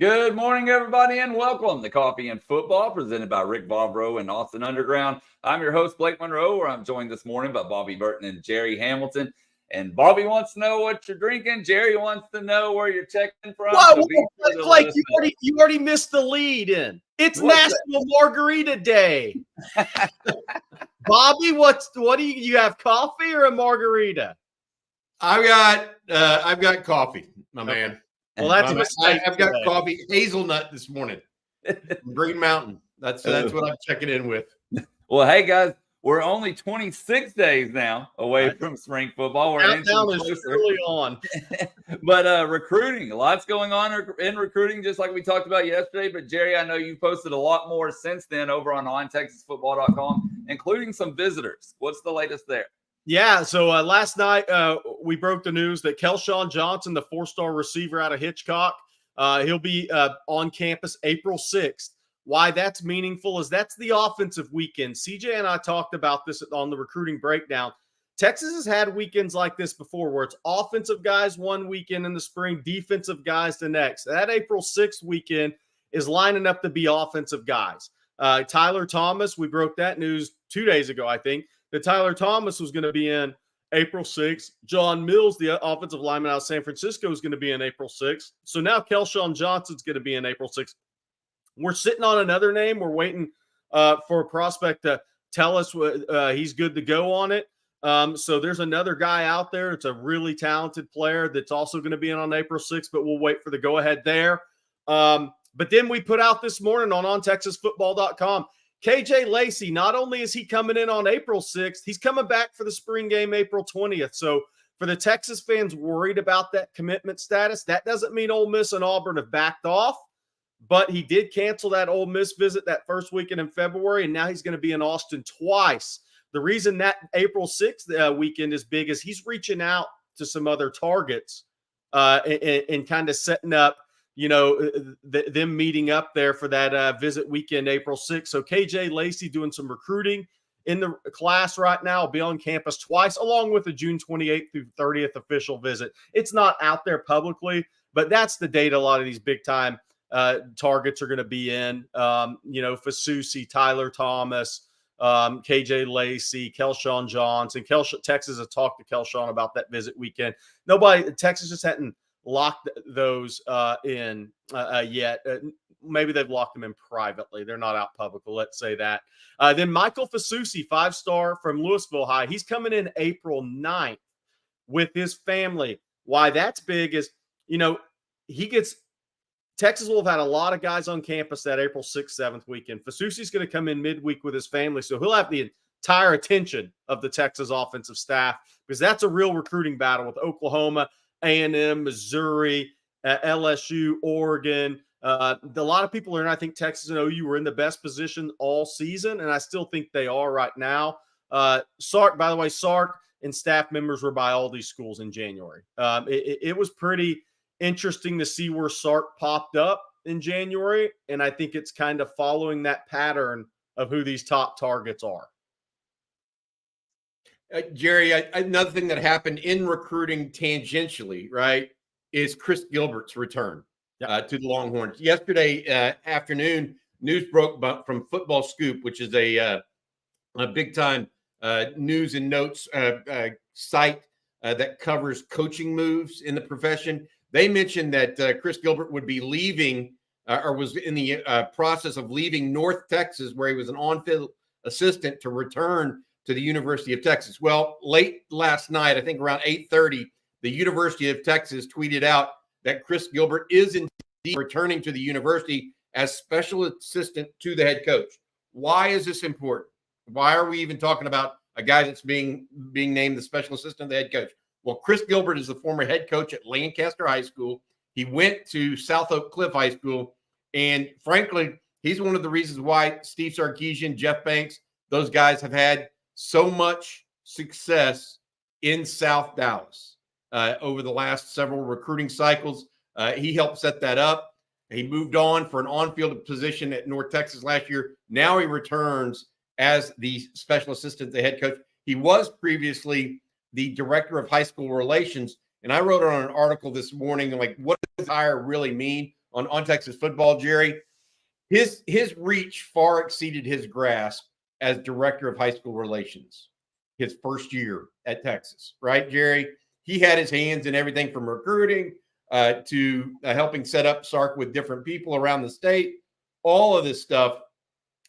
Good morning, everybody, and welcome to Coffee and Football, presented by Rick Vavro and Austin Underground. I'm your host, Blake Monroe, where I'm joined this morning by Bobby Burton and Jerry Hamilton. And Bobby wants to know what you're drinking. Jerry wants to know where you're checking from. Whoa, So be sure to Blake, let us know. you already missed the lead in. It's What's National Margarita Day. Bobby, what do you have, coffee or a margarita? I've got coffee, my man. Well, that's a mistake. I've got coffee, hazelnut this morning, Green Mountain. That's what I'm checking in with. Well, hey guys, we're only 26 days now away from spring football. We're Countdown is early on. But recruiting, lots going on in recruiting, just like we talked about yesterday. But Jerry, I know you posted a lot more since then over on OnTexasFootball.com, including some visitors. What's the latest there? Yeah, so last night we broke the news that Kelshawn Johnson, the four-star receiver out of Hitchcock, he'll be on campus April 6th. Why that's meaningful is that's the offensive weekend. CJ and I talked about this on the recruiting breakdown. Texas has had weekends like this before where it's offensive guys one weekend in the spring, defensive guys the next. That April 6th weekend is lining up to be offensive guys. Tyler Thomas, we broke that news 2 days ago, I think, that Tyler Thomas was going to be in April 6th. John Mills, the offensive lineman out of San Francisco, is going to be in April 6th. So now Kelshawn Johnson's going to be in April 6th. We're sitting on another name. We're waiting for a prospect to tell us he's good to go on it. So there's another guy out there. It's a really talented player that's also going to be in on April 6th, but we'll wait for the go-ahead there. But then we put out this morning on OnTexasFootball.com, KJ Lacey, not only is he coming in on April 6th, he's coming back for the spring game April 20th. So for the Texas fans worried about that commitment status, that doesn't mean Ole Miss and Auburn have backed off, but he did cancel that Ole Miss visit that first weekend in February, and now he's going to be in Austin twice. The reason that April 6th weekend is big is he's reaching out to some other targets and kind of setting up, them meeting up there for that visit weekend, April 6th. So KJ Lacey doing some recruiting in the class right now. Will be on campus twice, along with the June 28th through 30th official visit. It's not out there publicly, but that's the date a lot of these big-time targets are going to be in. Fasusi, Tyler Thomas, KJ Lacey, Kelshawn Johnson. Texas has talked to Kelshawn about that visit weekend. Texas just hadn't locked those in yet. Maybe they've locked them in privately. They're not out publicly. Let's say that. Then Michael Fasusi, 5-star from Louisville High. He's coming in April 9th with his family. Why that's big is, Texas will have had a lot of guys on campus that April 6th, 7th weekend. Fasusi's going to come in midweek with his family, so he'll have the entire attention of the Texas offensive staff because that's a real recruiting battle with Oklahoma, A&M, Missouri, LSU, Oregon. A lot of people are, and I think Texas and OU were in the best position all season, and I still think they are right now. Sark and staff members were by all these schools in January. It was pretty interesting to see where Sark popped up in January, and I think it's kind of following that pattern of who these top targets are. Jerry, another thing that happened in recruiting tangentially, right, is Chris Gilbert's return to the Longhorns. Yesterday afternoon, news broke from Football Scoop, which is a big-time news and notes site that covers coaching moves in the profession. They mentioned that Chris Gilbert would be leaving or was in the process of leaving North Texas, where he was an on-field assistant, to return to the University of Texas. Well, late last night, I think around 8:30, the University of Texas tweeted out that Chris Gilbert is indeed returning to the university as special assistant to the head coach. Why is this important? Why are we even talking about a guy that's being named the special assistant to the head coach? Well, Chris Gilbert is the former head coach at Lancaster High School. He went to South Oak Cliff High School. And frankly, he's one of the reasons why Steve Sarkisian, Jeff Banks, those guys have had so much success in South Dallas over the last several recruiting cycles. He helped set that up. He moved on for an on-field position at North Texas last year. Now he returns as the special assistant to the head coach. He was previously the director of high school relations. And I wrote on an article this morning, like, what does hire really mean? on Texas football, Jerry. His reach far exceeded his grasp as director of high school relations his first year at Texas, right, Jerry? He had his hands in everything from recruiting to helping set up Sark with different people around the state. All of this stuff,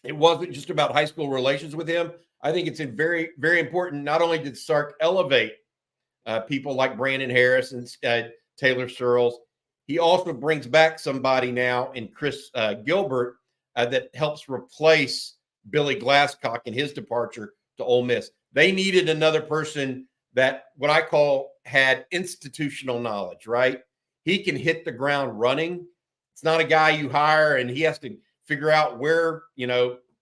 it wasn't just about high school relations with him. I think it's very, very important. Not only did Sark elevate people like Brandon Harris and Taylor Searles, he also brings back somebody now in Chris Gilbert that helps replace Billy Glasscock in his departure to Ole Miss. They needed another person that what I call had institutional knowledge, right? He can hit the ground running. It's not a guy you hire and he has to figure out where,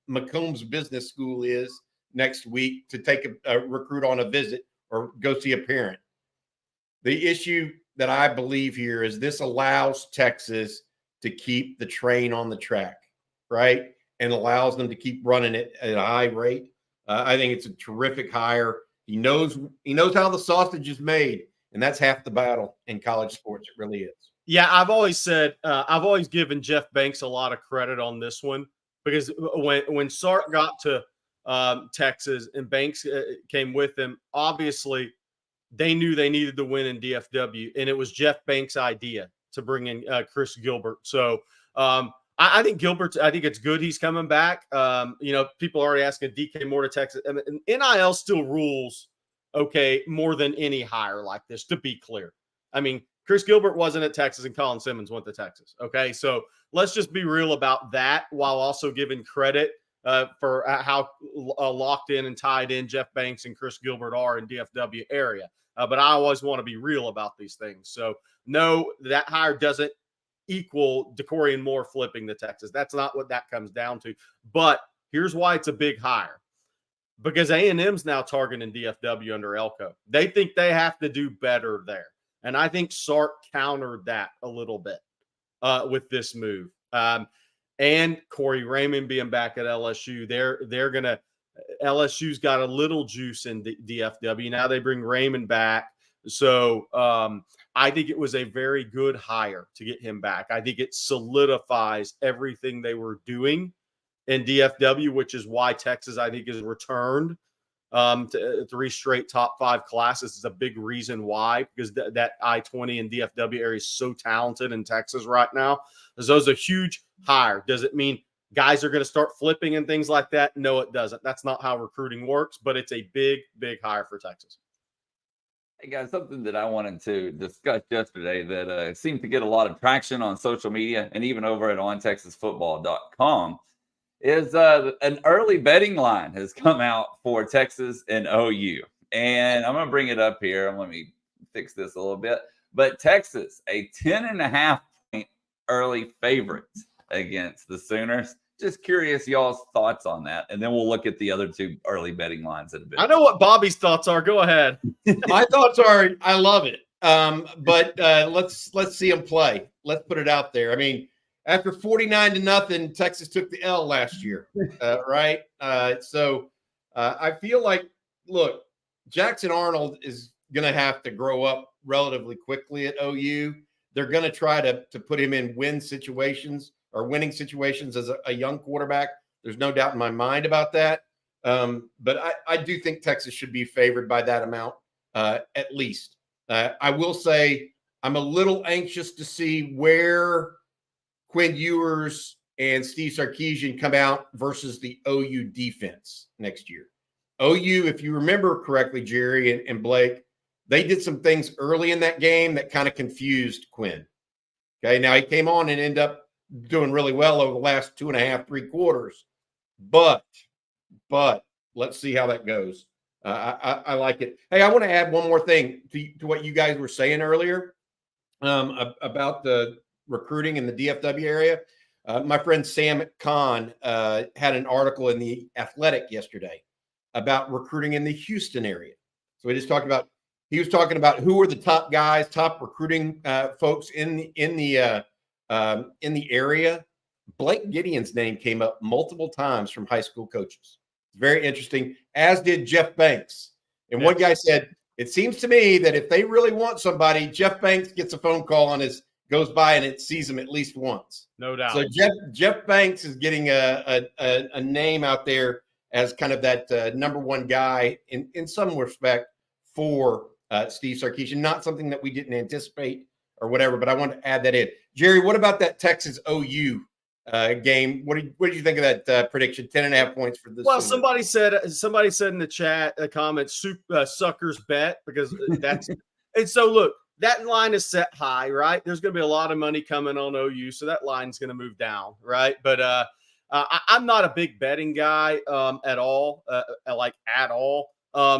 McComb's business school is next week to take a recruit on a visit or go see a parent. The issue that I believe here is this allows Texas to keep the train on the track, right? And allows them to keep running it at a high rate. I think it's a terrific hire. He knows how the sausage is made, and that's half the battle in college sports. It really is. Yeah, I've always said I've always given Jeff Banks a lot of credit on this one because when Sark got to Texas and Banks came with him, obviously they knew they needed to win in DFW, and it was Jeff Banks' idea to bring in Chris Gilbert. So I think Gilbert. I think it's good he's coming back. People are already asking DK Moore to Texas, and NIL still rules more than any hire like this. To be clear, I mean Chris Gilbert wasn't at Texas, and Colin Simmons went to Texas. Okay, so let's just be real about that, while also giving credit for how locked in and tied in Jeff Banks and Chris Gilbert are in DFW area. But I always want to be real about these things. So no, that hire doesn't equal DeCorian Moore flipping to Texas. That's not what that comes down to. But here's why it's a big hire. Because A&M's now targeting DFW under Elko. They think they have to do better there. And I think Sark countered that a little bit with this move. And Corey Raymond being back at LSU, they're going to – LSU's got a little juice in the DFW. Now they bring Raymond back. So I think it was a very good hire to get him back. I think it solidifies everything they were doing in DFW, which is why Texas, I think, is returned to 3 straight top 5 classes. Is a big reason why, because that I-20 and DFW area is so talented in Texas right now. So it's a huge hire. Does it mean guys are going to start flipping and things like that? No, it doesn't. That's not how recruiting works, but it's a big, big hire for Texas. Hey guys, something that I wanted to discuss yesterday that seemed to get a lot of traction on social media and even over at ontexasfootball.com is an early betting line has come out for Texas and OU. And I'm going to bring it up here. Let me fix this a little bit. But Texas, a 10.5-point early favorite against the Sooners. Just curious y'all's thoughts on that. And then we'll look at the other 2 early betting lines in a bit. I know what Bobby's thoughts are. Go ahead. My thoughts are I love it. But let's see them play. Let's put it out there. I mean, after 49-0, Texas took the L last year, right? So I feel like, look, Jackson Arnold is going to have to grow up relatively quickly at OU. They're going to try to put him in winning situations as a young quarterback. There's no doubt in my mind about that. But I do think Texas should be favored by that amount, at least. I will say I'm a little anxious to see where Quinn Ewers and Steve Sarkisian come out versus the OU defense next year. OU, if you remember correctly, Jerry and Blake, they did some things early in that game that kind of confused Quinn. Okay, now he came on and ended up doing really well over the last 2.5, 3 quarters. But let's see how that goes. I like it. Hey, I want to add one more thing to what you guys were saying earlier about the recruiting in the DFW area. My friend Sam Kahn had an article in The Athletic yesterday about recruiting in the Houston area. So he was talking about who were the top guys, top recruiting folks in the area. Blake Gideon's name came up multiple times from high school coaches. It's very interesting, as did Jeff Banks. And one guy said, it seems to me that if they really want somebody, Jeff Banks gets a phone call on his goes by and it sees him at least once. No doubt. So Jeff Banks is getting a name out there as kind of that number one guy in some respect for Steve Sarkisian. Not something that we didn't anticipate or whatever, but I want to add that in. Jerry, what about that Texas OU game? What did you think of that prediction? 10.5 points for this. Well, somebody said in the chat a comment, suckers bet, because that's and so look, that line is set high, right? There's going to be a lot of money coming on OU, so that line's going to move down, right? But I'm not a big betting guy at all, at all.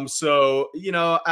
So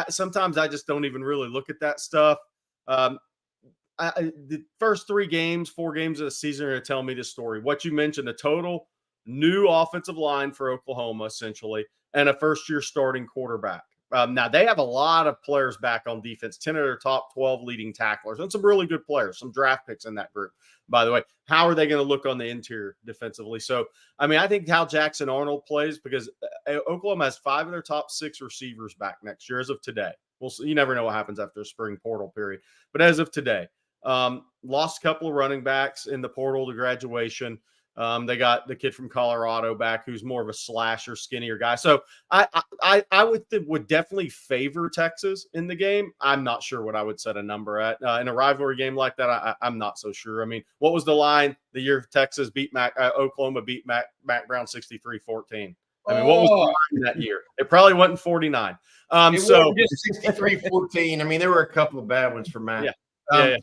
sometimes I just don't even really look at that stuff. The first 4 games of the season are going to tell me this story. What you mentioned, a total new offensive line for Oklahoma, essentially, and a first-year starting quarterback. Now, they have a lot of players back on defense, 10 of their top 12 leading tacklers, and some really good players, some draft picks in that group, by the way. How are they going to look on the interior defensively? So, I mean, I think how Jackson Arnold plays, because Oklahoma has 5 of their top 6 receivers back next year as of today. You never know what happens after the spring portal period. But as of today, lost a couple of running backs in the portal to graduation. They got the kid from Colorado back, who's more of a slasher, skinnier guy. So I would definitely favor Texas in the game. I'm not sure what I would set a number at in a rivalry game like that. I'm not so sure. I mean, what was the line the year Texas beat Oklahoma beat Mac Brown 63-14? I mean, what was the line that year? It probably wasn't 49. It wasn't just 63-14. I mean, there were a couple of bad ones for Mac. Yeah.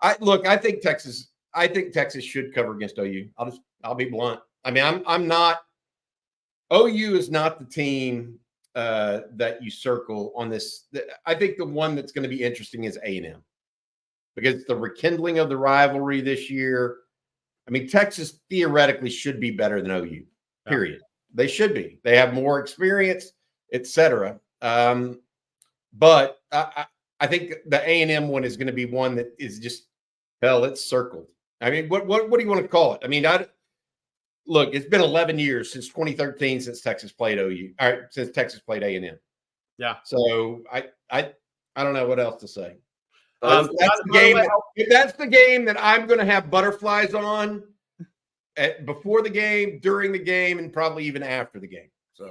I think Texas should cover against OU. I'll be blunt. I mean, I'm not. OU is not the team that you circle on this. I think the one that's going to be interesting is A&M, because the rekindling of the rivalry this year. I mean, Texas theoretically should be better than OU. Period. Yeah. They should be. They have more experience, etc. But I think the A&M one is going to be one that is just hell. It's circled. I mean, what do you want to call it? I mean, look, it's been 11 years since 2013 since Texas played OU. All right, since Texas played A&M. Yeah. So I don't know what else to say. That's the game that I'm going to have butterflies on before the game, during the game, and probably even after the game. So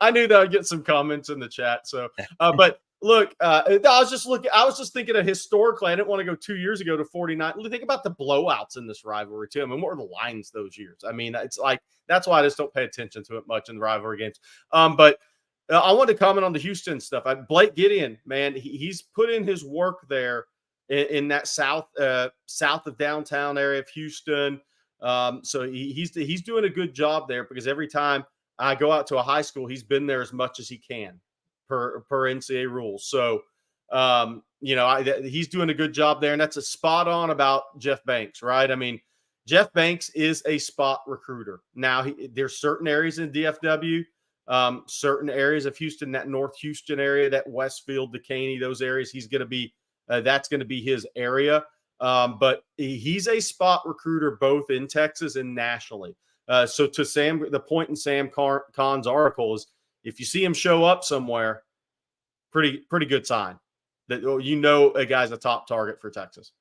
I knew that I'd get some comments in the chat. So, but. Look, I was just thinking of historically. I didn't want to go 2 years ago to 49. Think about the blowouts in this rivalry too. I mean, what were the lines those years? I mean, it's like that's why I just don't pay attention to it much in the rivalry games. But I wanted to comment on the Houston stuff. Blake Gideon, man, he's put in his work there in that south of downtown area of Houston. So he's doing a good job there, because every time I go out to a high school, he's been there as much as he can. Per NCAA rules. So, he's doing a good job there. And that's a spot on about Jeff Banks, right? I mean, Jeff Banks is a spot recruiter. Now, there's certain areas in DFW, certain areas of Houston, that North Houston area, that Westfield, Decaney, those areas, he's going to be, that's going to be his area. But he's a spot recruiter both in Texas and nationally. So to the point in Sam Kahn's article is, if you see him show up somewhere, pretty good sign that a guy's a top target for Texas.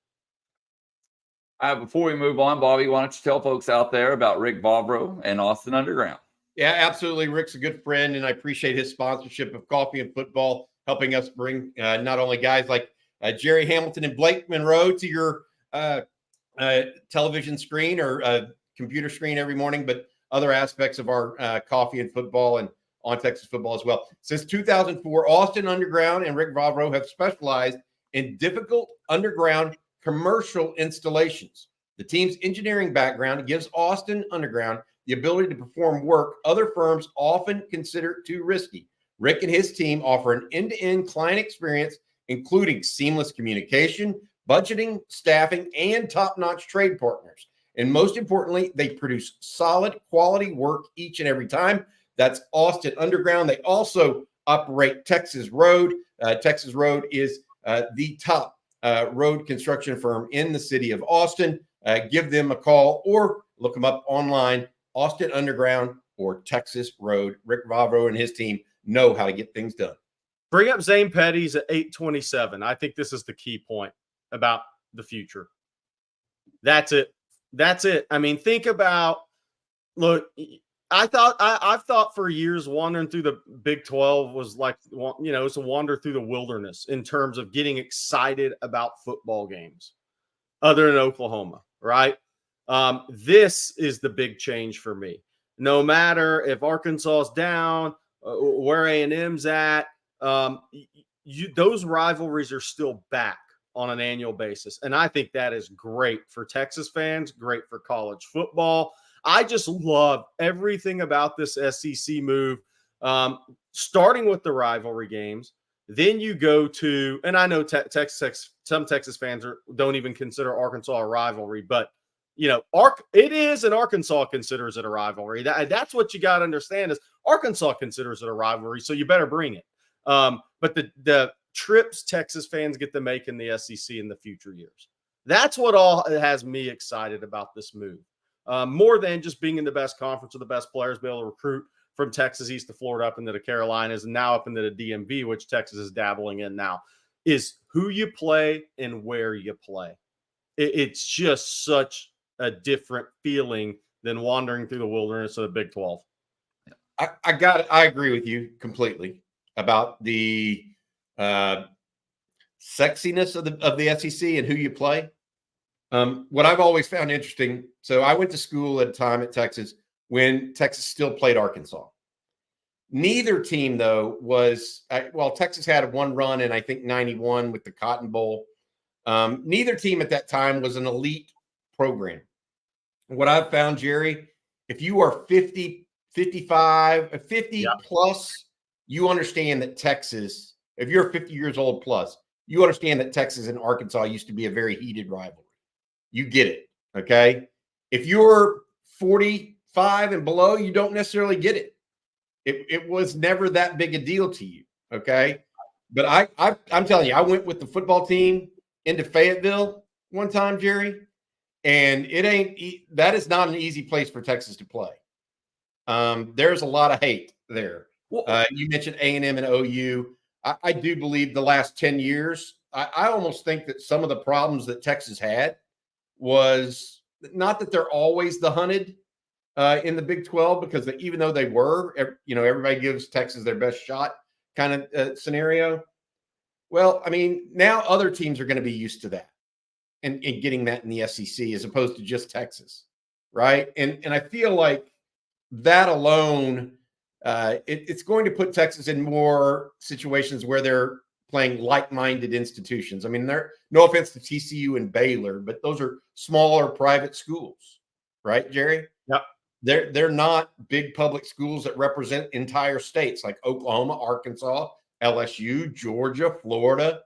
Before we move on, Bobby, why don't you tell folks out there about Rick Vavro and Austin Underground? Yeah, absolutely. Rick's a good friend, and I appreciate his sponsorship of Coffee and Football, helping us bring not only guys like Jerry Hamilton and Blake Monroe to your television screen or computer screen every morning, but other aspects of our Coffee and Football and on Texas football as well. Since 2004, Austin Underground and Rick Vavro have specialized in difficult underground commercial installations. The team's engineering background gives Austin Underground the ability to perform work other firms often consider too risky. Rick and his team offer an end-to-end client experience, including seamless communication, budgeting, staffing, and top-notch trade partners. And most importantly, they produce solid quality work each and every time. That's Austin Underground. They also operate Texas Road. Texas Road is the top road construction firm in the city of Austin. Give them a call or look them up online, Austin Underground or Texas Road. Rick Vavro and his team know how to get things done. Bring up Zane Petty's at 827. I think this is the key point about the future. That's it. I mean, think about, look, I've thought for years wandering through the Big 12 was like, it's a wander through the wilderness in terms of getting excited about football games other than Oklahoma, right? This is the big change for me. No matter if Arkansas is down, where A&M's at, those rivalries are still back on an annual basis. And I think that is great for Texas fans, great for college football. I just love everything about this SEC move, starting with the rivalry games. Then you go to, and I know some Texas fans don't even consider Arkansas a rivalry, but it is, and Arkansas considers it a rivalry. That's what you got to understand is Arkansas considers it a rivalry, so you better bring it. But the trips Texas fans get to make in the SEC in the future years, that's what all has me excited about this move. More than just being in the best conference with the best players, be able to recruit from Texas east to Florida up into the Carolinas and now up into the DMV, which Texas is dabbling in now, is who you play and where you play. It's just such a different feeling than wandering through the wilderness of the Big 12. I agree with you completely about the sexiness of the SEC and who you play. What I've always found interesting, so I went to school at a time at Texas when Texas still played Arkansas. Neither team, though, Texas had one run in, I think, 91 with the Cotton Bowl. Neither team at that time was an elite program. What I've found, Jerry, if you are 50 plus, you understand that Texas, if you're 50 years old plus, you understand that Texas and Arkansas used to be a very heated rivalry. You get it, okay? If you're 45 and below, you don't necessarily get it. It was never that big a deal to you, okay? But I'm telling you, I went with the football team into Fayetteville one time, Jerry, and that is not an easy place for Texas to play. There's a lot of hate there. You mentioned A&M and OU. I do believe the last 10 years, I almost think that some of the problems that Texas had was not that they're always the hunted in the Big 12, because even though they were, everybody gives Texas their best shot kind of scenario. Well, I mean, now other teams are going to be used to that and getting that in the SEC as opposed to just Texas, right? And I feel like that alone, it's going to put Texas in more situations where they're playing like-minded institutions. I mean, no offense to TCU and Baylor, but those are smaller private schools, right, Jerry? Yep. They're not big public schools that represent entire states like Oklahoma, Arkansas, LSU, Georgia, Florida,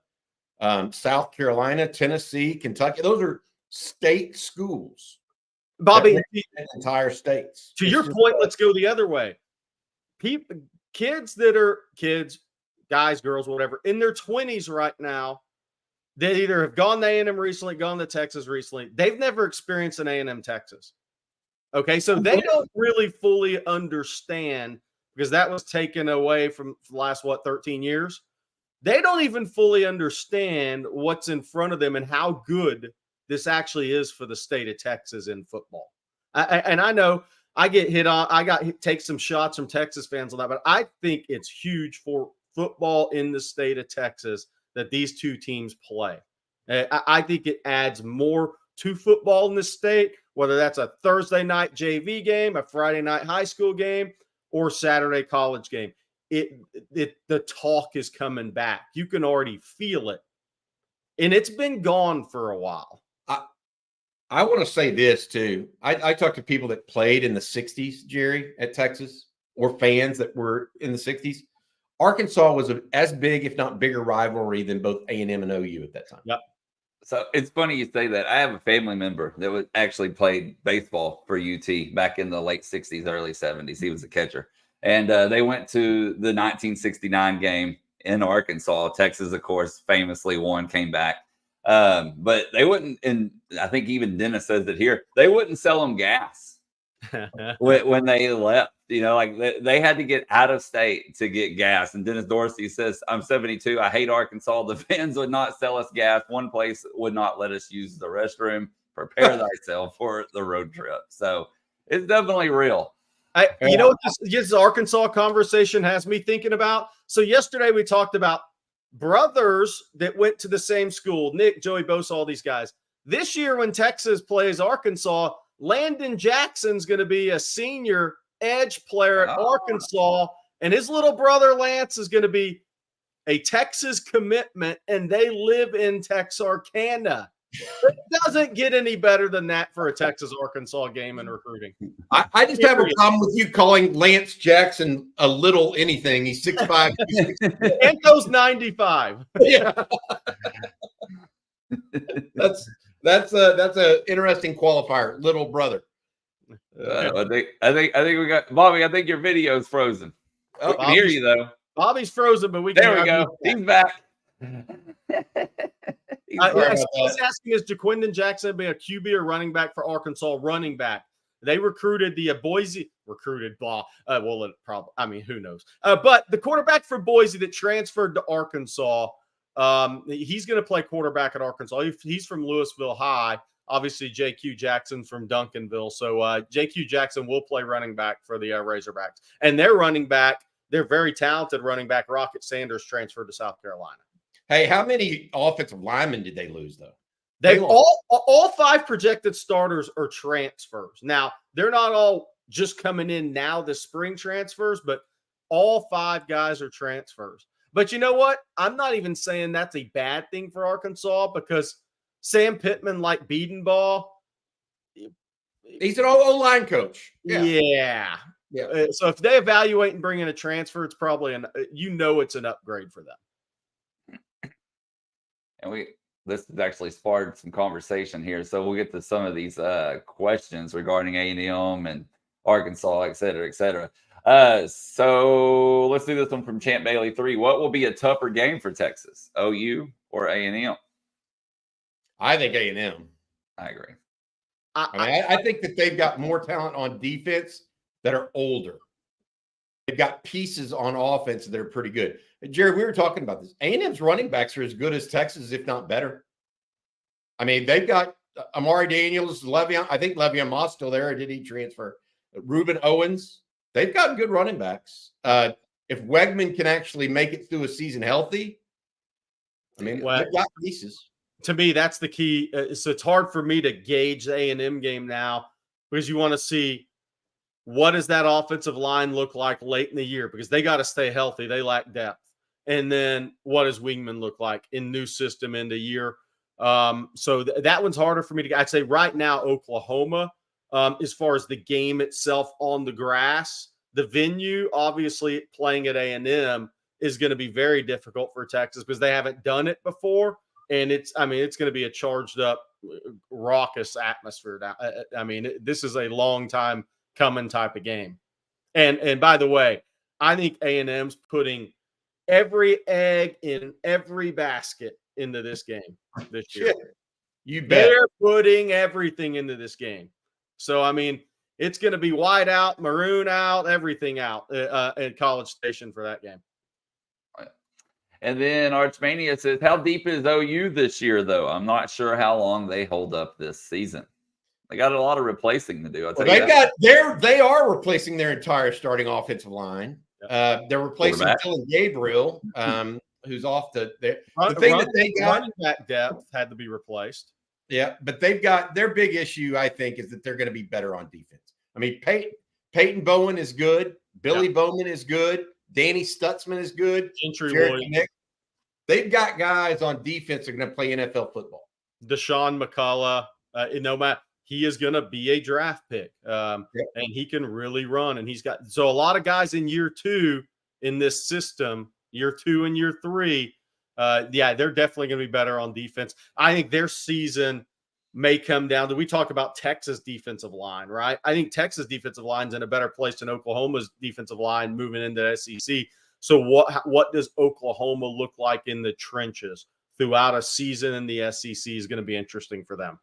South Carolina, Tennessee, Kentucky. Those are state schools, Bobby. Entire states. To your point, let's go the other way. Kids, guys, girls, whatever, in their 20s right now, they either have gone to A&M recently, gone to Texas recently. They've never experienced an A&M Texas. Okay, so they don't really fully understand, because that was taken away from the last, 13 years. They don't even fully understand what's in front of them and how good this actually is for the state of Texas in football. And I know I get hit on. Take some shots from Texas fans on that, but I think it's huge for football in the state of Texas that these two teams play. I think it adds more to football in the state, whether that's a Thursday night JV game, a Friday night high school game, or Saturday college game. The talk is coming back. You can already feel it, and it's been gone for a while. I want to say this too. I talked to people that played in the 60s, Jerry, at Texas, or fans that were in the 60s. Arkansas was as big, if not bigger, rivalry than both A&M and OU at that time. Yep. So it's funny you say that. I have a family member that actually played baseball for UT back in the late 60s, early 70s. He was a catcher. And they went to the 1969 game in Arkansas. Texas, of course, famously won, came back. But they wouldn't, and I think even Dennis says it here, they wouldn't sell them gas when they left. like they had to get out of state to get gas. And Dennis Dorsey says, I'm 72. I hate Arkansas. The fans would not sell us gas. One place would not let us use the restroom. Prepare thyself for the road trip. So it's definitely real. You know what this Arkansas conversation has me thinking about? So yesterday we talked about brothers that went to the same school, Nick, Joey Bosa, all these guys. This year when Texas plays Arkansas, Landon Jackson's going to be a senior edge player at Arkansas, and his little brother Lance is going to be a Texas commitment, and they live in Texarkana. It doesn't get any better than that for a Texas-Arkansas game in recruiting. I just have a problem with you calling Lance Jackson a little anything. He's 6'5". And those 95. Yeah. That's a interesting qualifier, little brother. I think we got Bobby. I think your video's frozen. Oh, I can hear you though. Bobby's frozen, but we can. There we go. He's back. He's asking, is Jaquindon Jackson be a QB or running back for Arkansas running back? They recruited the Boise blah. Well, it probably. I mean, who knows? But the quarterback for Boise that transferred to Arkansas, he's going to play quarterback at Arkansas. He's from Louisville High. Obviously, J.Q. Jackson's from Duncanville. So J.Q. Jackson will play running back for the Razorbacks. And their running back, they're very talented running back. Rocket Sanders transferred to South Carolina. Hey, how many offensive linemen did they lose, though? They all 5 projected starters are transfers. Now, they're not all just coming in now, the spring transfers, but all 5 guys are transfers. But you know what? I'm not even saying that's a bad thing for Arkansas because Sam Pittman, like Beadenbaugh, he's an O-line coach. Yeah. So if they evaluate and bring in a transfer, it's probably it's an upgrade for them. And this has actually sparked some conversation here. So we'll get to some of these questions regarding A&M and Arkansas, et cetera, et cetera. So let's do this one from Champ Bailey 3. What will be a tougher game for Texas, OU or A&M? I think A&M. I agree. I think that they've got more talent on defense that are older. They've got pieces on offense that are pretty good. Jared, we were talking about this. A&M's running backs are as good as Texas, if not better. I mean, they've got Amari Daniels, Le'Veon. I think Le'Veon Moss still there. Or did he transfer? Reuben Owens. They've got good running backs. If Wegman can actually make it through a season healthy, I mean, they've got pieces. To me, that's the key. So it's hard for me to gauge the A&M game now because you want to see what does that offensive line look like late in the year because they got to stay healthy. They lack depth. And then what does Wingman look like in new system in the year? So that one's harder for me to – I'd say right now Oklahoma, as far as the game itself on the grass, the venue, obviously playing at A&M is going to be very difficult for Texas because they haven't done it before. And it's going to be a charged up, raucous atmosphere. Now. This is a long time coming type of game. And by the way, I think A&M's putting every egg in every basket into this game this year. You bet. They're putting everything into this game. So, it's going to be white out, maroon out, everything out at College Station for that game. And then Archmania says, how deep is OU this year, though? I'm not sure how long they hold up this season. They got a lot of replacing to do. They are replacing their entire starting offensive line. They're replacing Dylan Gabriel, who's off the thing that they got. Running back depth had to be replaced. Yeah, but they've got their big issue, I think, is that they're going to be better on defense. I mean, Peyton Bowen is good. Billy Bowman is good. Danny Stutzman is good. They've got guys on defense that are going to play NFL football. Deshaun McCullough, he is going to be a draft pick, and he can really run. And he's got a lot of guys in year 2 in this system, year 2 and year 3. They're definitely going to be better on defense. I think their season may come down to, we talk about Texas defensive line, right? I think Texas defensive line's in a better place than Oklahoma's defensive line moving into the SEC. So what does Oklahoma look like in the trenches throughout a season in the SEC is going to be interesting for them.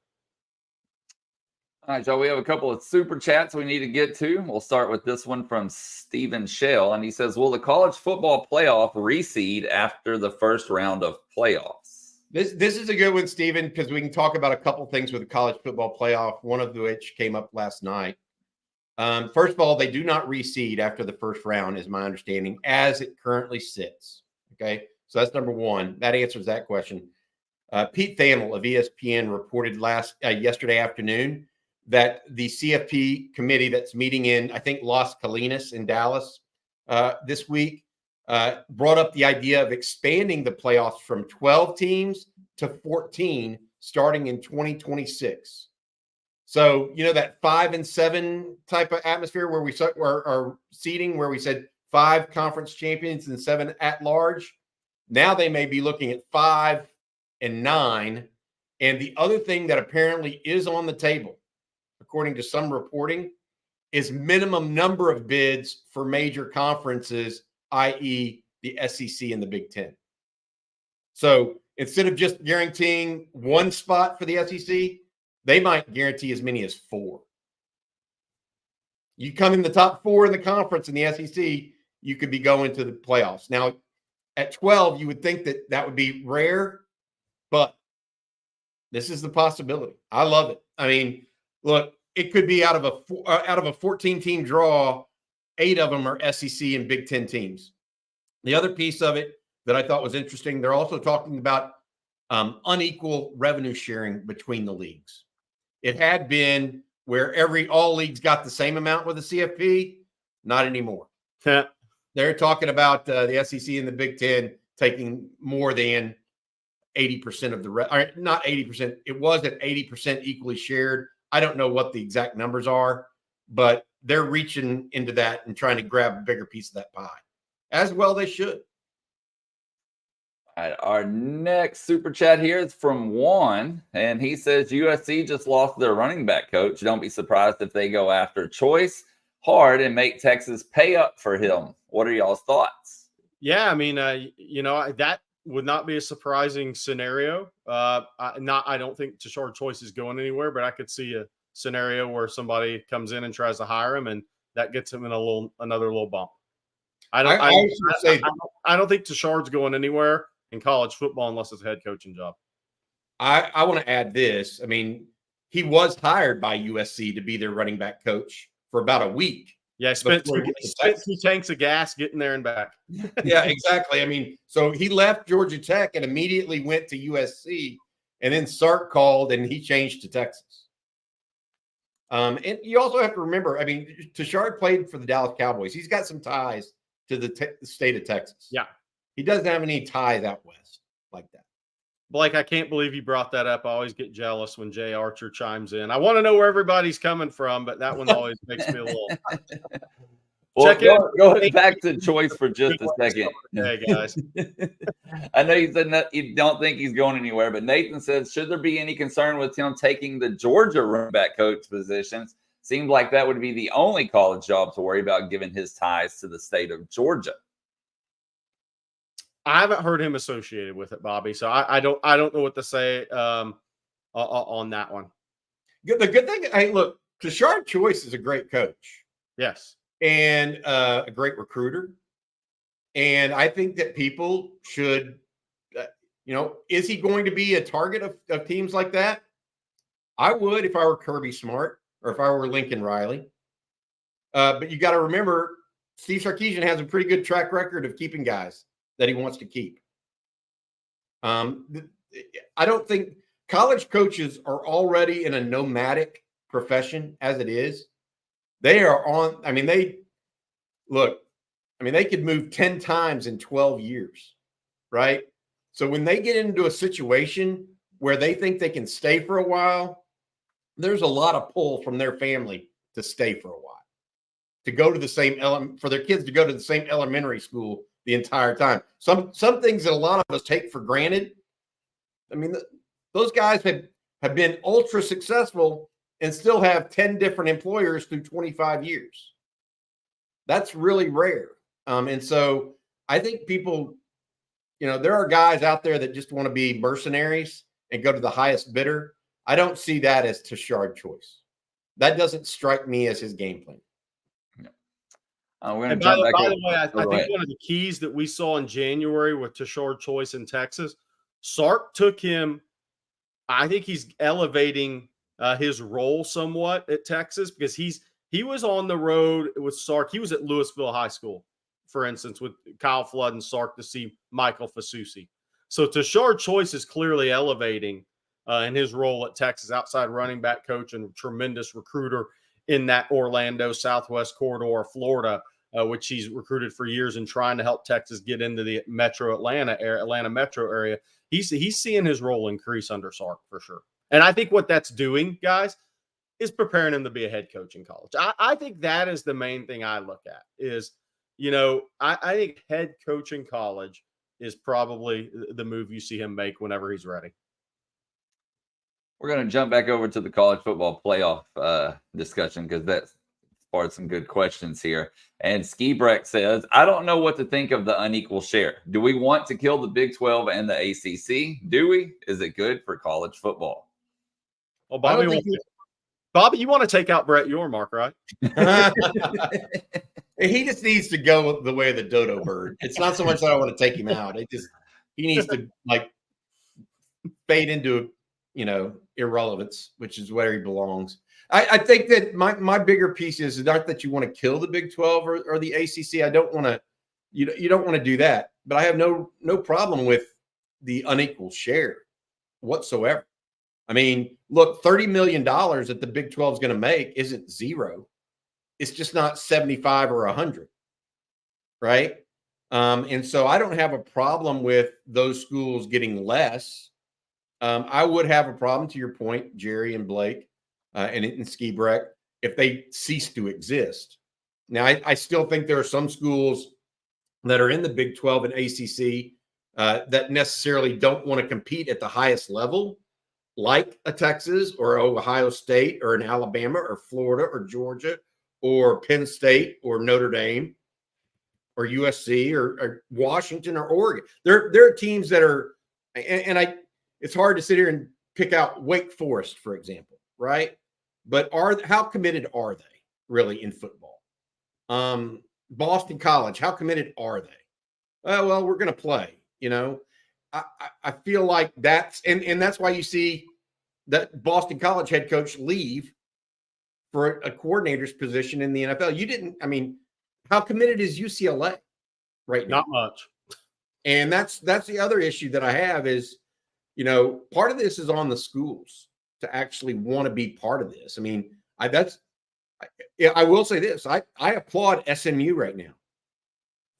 All right, so we have a couple of super chats we need to get to. We'll start with this one from Stephen Shell, and he says, will the college football playoff reseed after the first round of playoffs? This is a good one, Stephen, because we can talk about a couple things with the college football playoff, one of which came up last night. First of all, they do not reseed after the first round, is my understanding, as it currently sits. Okay, so that's number one. That answers that question. Pete Thamel of ESPN reported yesterday afternoon that the CFP committee that's meeting in, I think, Las Colinas in Dallas this week brought up the idea of expanding the playoffs from 12 teams to 14 starting in 2026. So, that 5 and 7 type of atmosphere where we are seeding, where we said 5 conference champions and 7 at large. Now they may be looking at 5 and 9. And the other thing that apparently is on the table, according to some reporting, is minimum number of bids for major conferences, i.e. the SEC and the Big Ten. So instead of just guaranteeing one spot for the SEC, they might guarantee as many as 4. You come in the top 4 in the conference in the SEC, you could be going to the playoffs. Now, at 12, you would think that would be rare, but this is the possibility. I love it. I mean, look, it could be out of a 14-team draw, 8 of them are SEC and Big Ten teams. The other piece of it that I thought was interesting, they're also talking about unequal revenue sharing between the leagues. It had been where all leagues got the same amount with the CFP, not anymore. They're talking about the SEC and the Big Ten taking more than 80% of the not 80%. It was at 80% equally shared. I don't know what the exact numbers are, but they're reaching into that and trying to grab a bigger piece of that pie. As well they should. All right, our next super chat here is from Juan, and he says USC just lost their running back coach. Don't be surprised if they go after Choice hard and make Texas pay up for him. What are y'all's thoughts? Yeah, I mean, that would not be a surprising scenario. I don't think Tashard Choice is going anywhere, but I could see a scenario where somebody comes in and tries to hire him, and that gets him in another little bump. I don't think Tashard's going anywhere in college football unless it's a head coaching job. I want to add this. I mean, he was hired by USC to be their running back coach for about a week. Yeah, spent 2 tanks of gas getting there and back. Yeah, exactly. I mean, so he left Georgia Tech and immediately went to USC, and then Sark called and he changed to Texas. And you also have to remember, I mean, Tashard played for the Dallas Cowboys. He's got some ties to the state of Texas. Yeah. He doesn't have any ties out west like that. Blake, I can't believe you brought that up. I always get jealous when Jay Archer chimes in. I want to know where everybody's coming from, but that one always makes me a little. Well, go back to Choice for just a second. Hey, guys. I know you said that you don't think he's going anywhere, but Nathan says, should there be any concern with him taking the Georgia running back coach positions? Seems like that would be the only college job to worry about given his ties to the state of Georgia. I haven't heard him associated with it, Bobby. So I don't know what to say on that one. The good thing, look, Tashard Choice is a great coach. Yes. And a great recruiter. And I think that people should, is he going to be a target of teams like that? I would if I were Kirby Smart or if I were Lincoln Riley. But you got to remember, Steve Sarkisian has a pretty good track record of keeping guys that he wants to keep. I don't think college coaches are already in a nomadic profession as it is. They are on, they could move 10 times in 12 years, right? So when they get into a situation where they think they can stay for a while, there's a lot of pull from their family to stay for a while, to go to the same for their kids to go to the same elementary school the entire time. Some things that a lot of us take for granted. I mean, those guys have been ultra successful and still have 10 different employers through 25 years. That's really rare. And so I think people, there are guys out there that just want to be mercenaries and go to the highest bidder. I don't see that as Tashard Choice. That doesn't strike me as his game plan. We're going to jump back. By the way, I think one of the keys that we saw in January with Tashard Choice in Texas, Sark took him. I think he's elevating his role somewhat at Texas because he was on the road with Sark. He was at Louisville High School, for instance, with Kyle Flood and Sark to see Michael Fasusi. So Tashard Choice is clearly elevating in his role at Texas, outside running back coach and tremendous recruiter in that Orlando Southwest corridor of Florida, which he's recruited for years and trying to help Texas get into the metro Atlanta metro area. He's seeing his role increase under Sark for sure. And I think what that's doing, guys, is preparing him to be a head coach in college. I think that is the main thing I look at is, I think head coach in college is probably the move you see him make whenever he's ready. We're going to jump back over to the college football playoff discussion because that's sparked some good questions here. And Ski Breck says, I don't know what to think of the unequal share. Do we want to kill the Big 12 and the ACC? Do we? Is it good for college football? Well, Bobby, you want to take out Brett Yormark, right? He just needs to go the way of the dodo bird. It's not so much that I want to take him out. He needs to fade into irrelevance, which is where he belongs. I think that my bigger piece is not that you want to kill the Big 12 or the ACC. I don't want to, you don't want to do that. But I have no problem with the unequal share whatsoever. I mean, look, $30 million that the Big 12 is going to make isn't zero. It's just not 75 or 100, right? And so I don't have a problem with those schools getting less. I would have a problem, to your point, Jerry and Blake and Ski Breck, if they cease to exist. Now, I still think there are some schools that are in the Big 12 and ACC that necessarily don't want to compete at the highest level, like a Texas or Ohio State or an Alabama or Florida or Georgia or Penn State or Notre Dame or USC or Washington or Oregon. There are teams that are, and it's hard to sit here and pick out Wake Forest, for example, right? But how committed are they really in football? Boston College, how committed are they? Well, we're going to play, I feel like that's why you see that Boston College head coach leave for a coordinator's position in the NFL. How committed is UCLA right now? Not much. And that's the other issue that I have is, part of this is on the schools to actually want to be part of this. I will say this. I applaud SMU right now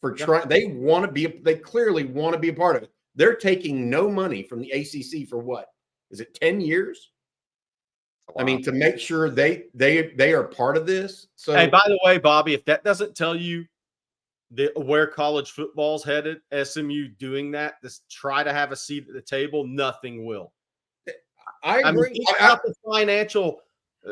for trying. They clearly want to be a part of it. They're taking no money from the ACC for what? Is it 10 years? Wow. To make sure they are part of this. So, hey, by the way, Bobby, if that doesn't tell you where college football's headed, SMU doing that, try to have a seat at the table, nothing will. I agree. Think about the financial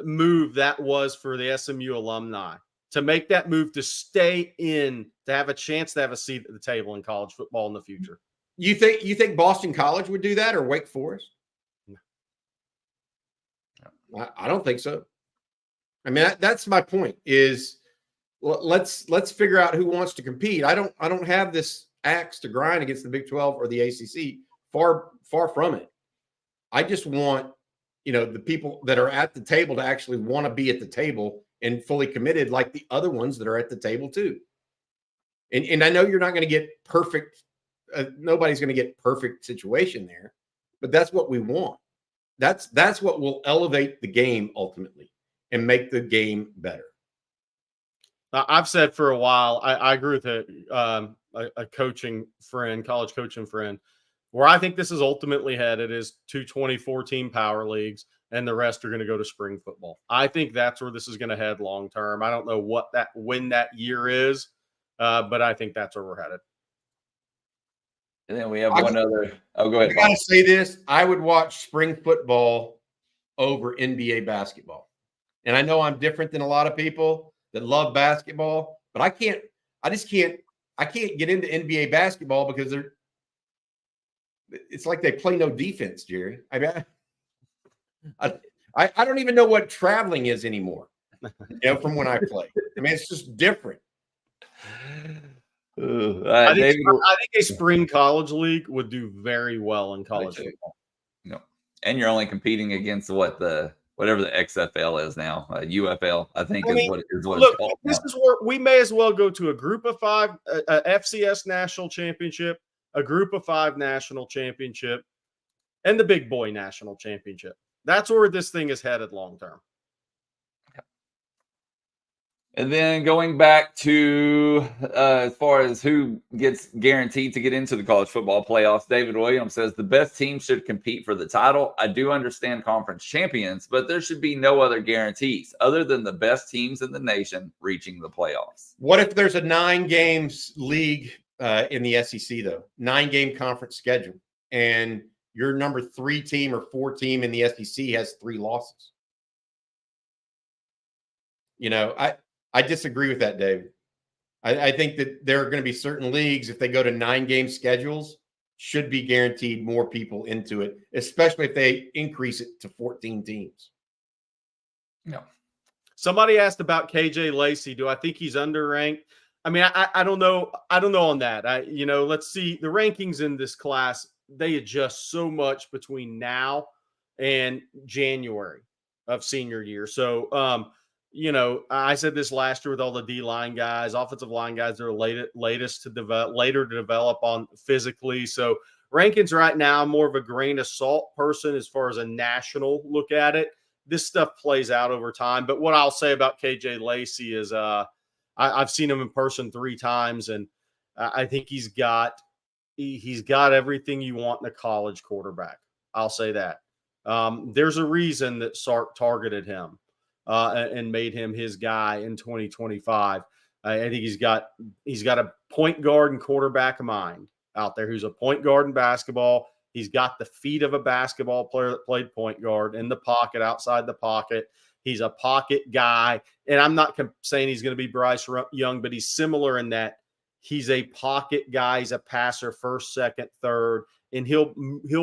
move that was for the SMU alumni to make that move to stay in, to have a chance to have a seat at the table in college football in the future. You think Boston College would do that or Wake Forest? I don't think so. That's my point is let's figure out who wants to compete. I don't have this axe to grind against the Big 12 or the ACC. Far from it. I just want, the people that are at the table to actually want to be at the table and fully committed like the other ones that are at the table too. And I know you're not going to get perfect. Nobody's going to get perfect situation there, but that's what we want. That's what will elevate the game ultimately and make the game better. I've said for a while, I agree with a coaching friend, college coaching friend, where I think this is ultimately headed is 2014 power leagues, and the rest are going to go to spring football. I think that's where this is going to head long term. I don't know when that year is, but I think that's where we're headed. And then we have one other. Oh, go ahead. I got to say this. I would watch spring football over NBA basketball. And I know I'm different than a lot of people that love basketball, but I can't get into NBA basketball because it's like they play no defense, Jerry. I I don't even know what traveling is anymore, from when I played. I mean, it's just different. I think a spring college league would do very well in college football. No, and you're only competing against whatever the XFL is now, UFL. I think is what it's called. This is where we may as well go to a group of 5, a FCS national championship, a group of 5 national championship, and the big boy national championship. That's where this thing is headed long term. And then going back to as far as who gets guaranteed to get into the college football playoffs, David Williams says the best team should compete for the title. I do understand conference champions, but there should be no other guarantees other than the best teams in the nation reaching the playoffs. What if there's a 9-game league in the SEC, though? 9-game conference schedule. And your number 3 team or 4 team in the SEC has 3 losses. I disagree with that, David. I think that there are going to be certain leagues, if they go to 9-game schedules, should be guaranteed more people into it, especially if they increase it to 14 teams. No. Somebody asked about KJ Lacey. Do I think he's underranked? I mean, I don't know. I don't know on that. Let's see the rankings in this class. They adjust so much between now and January of senior year. So, I said this last year with all the D-line guys, offensive line guys, they're latest to develop, later to develop on physically. So rankings right now, more of a grain of salt person as far as a national look at it. This stuff plays out over time. But what I'll say about KJ Lacey is I've seen him in person 3 times, and I think he's got everything you want in a college quarterback. I'll say that. There's a reason that Sark targeted him. And made him his guy in 2025. I think he's got a point guard and quarterback mind out there who's a point guard in basketball. He's got the feet of a basketball player that played point guard in the pocket, outside the pocket. He's a pocket guy. And I'm not saying he's going to be Bryce Young, but he's similar in that he's a pocket guy. He's a passer, first, second, third, and he'll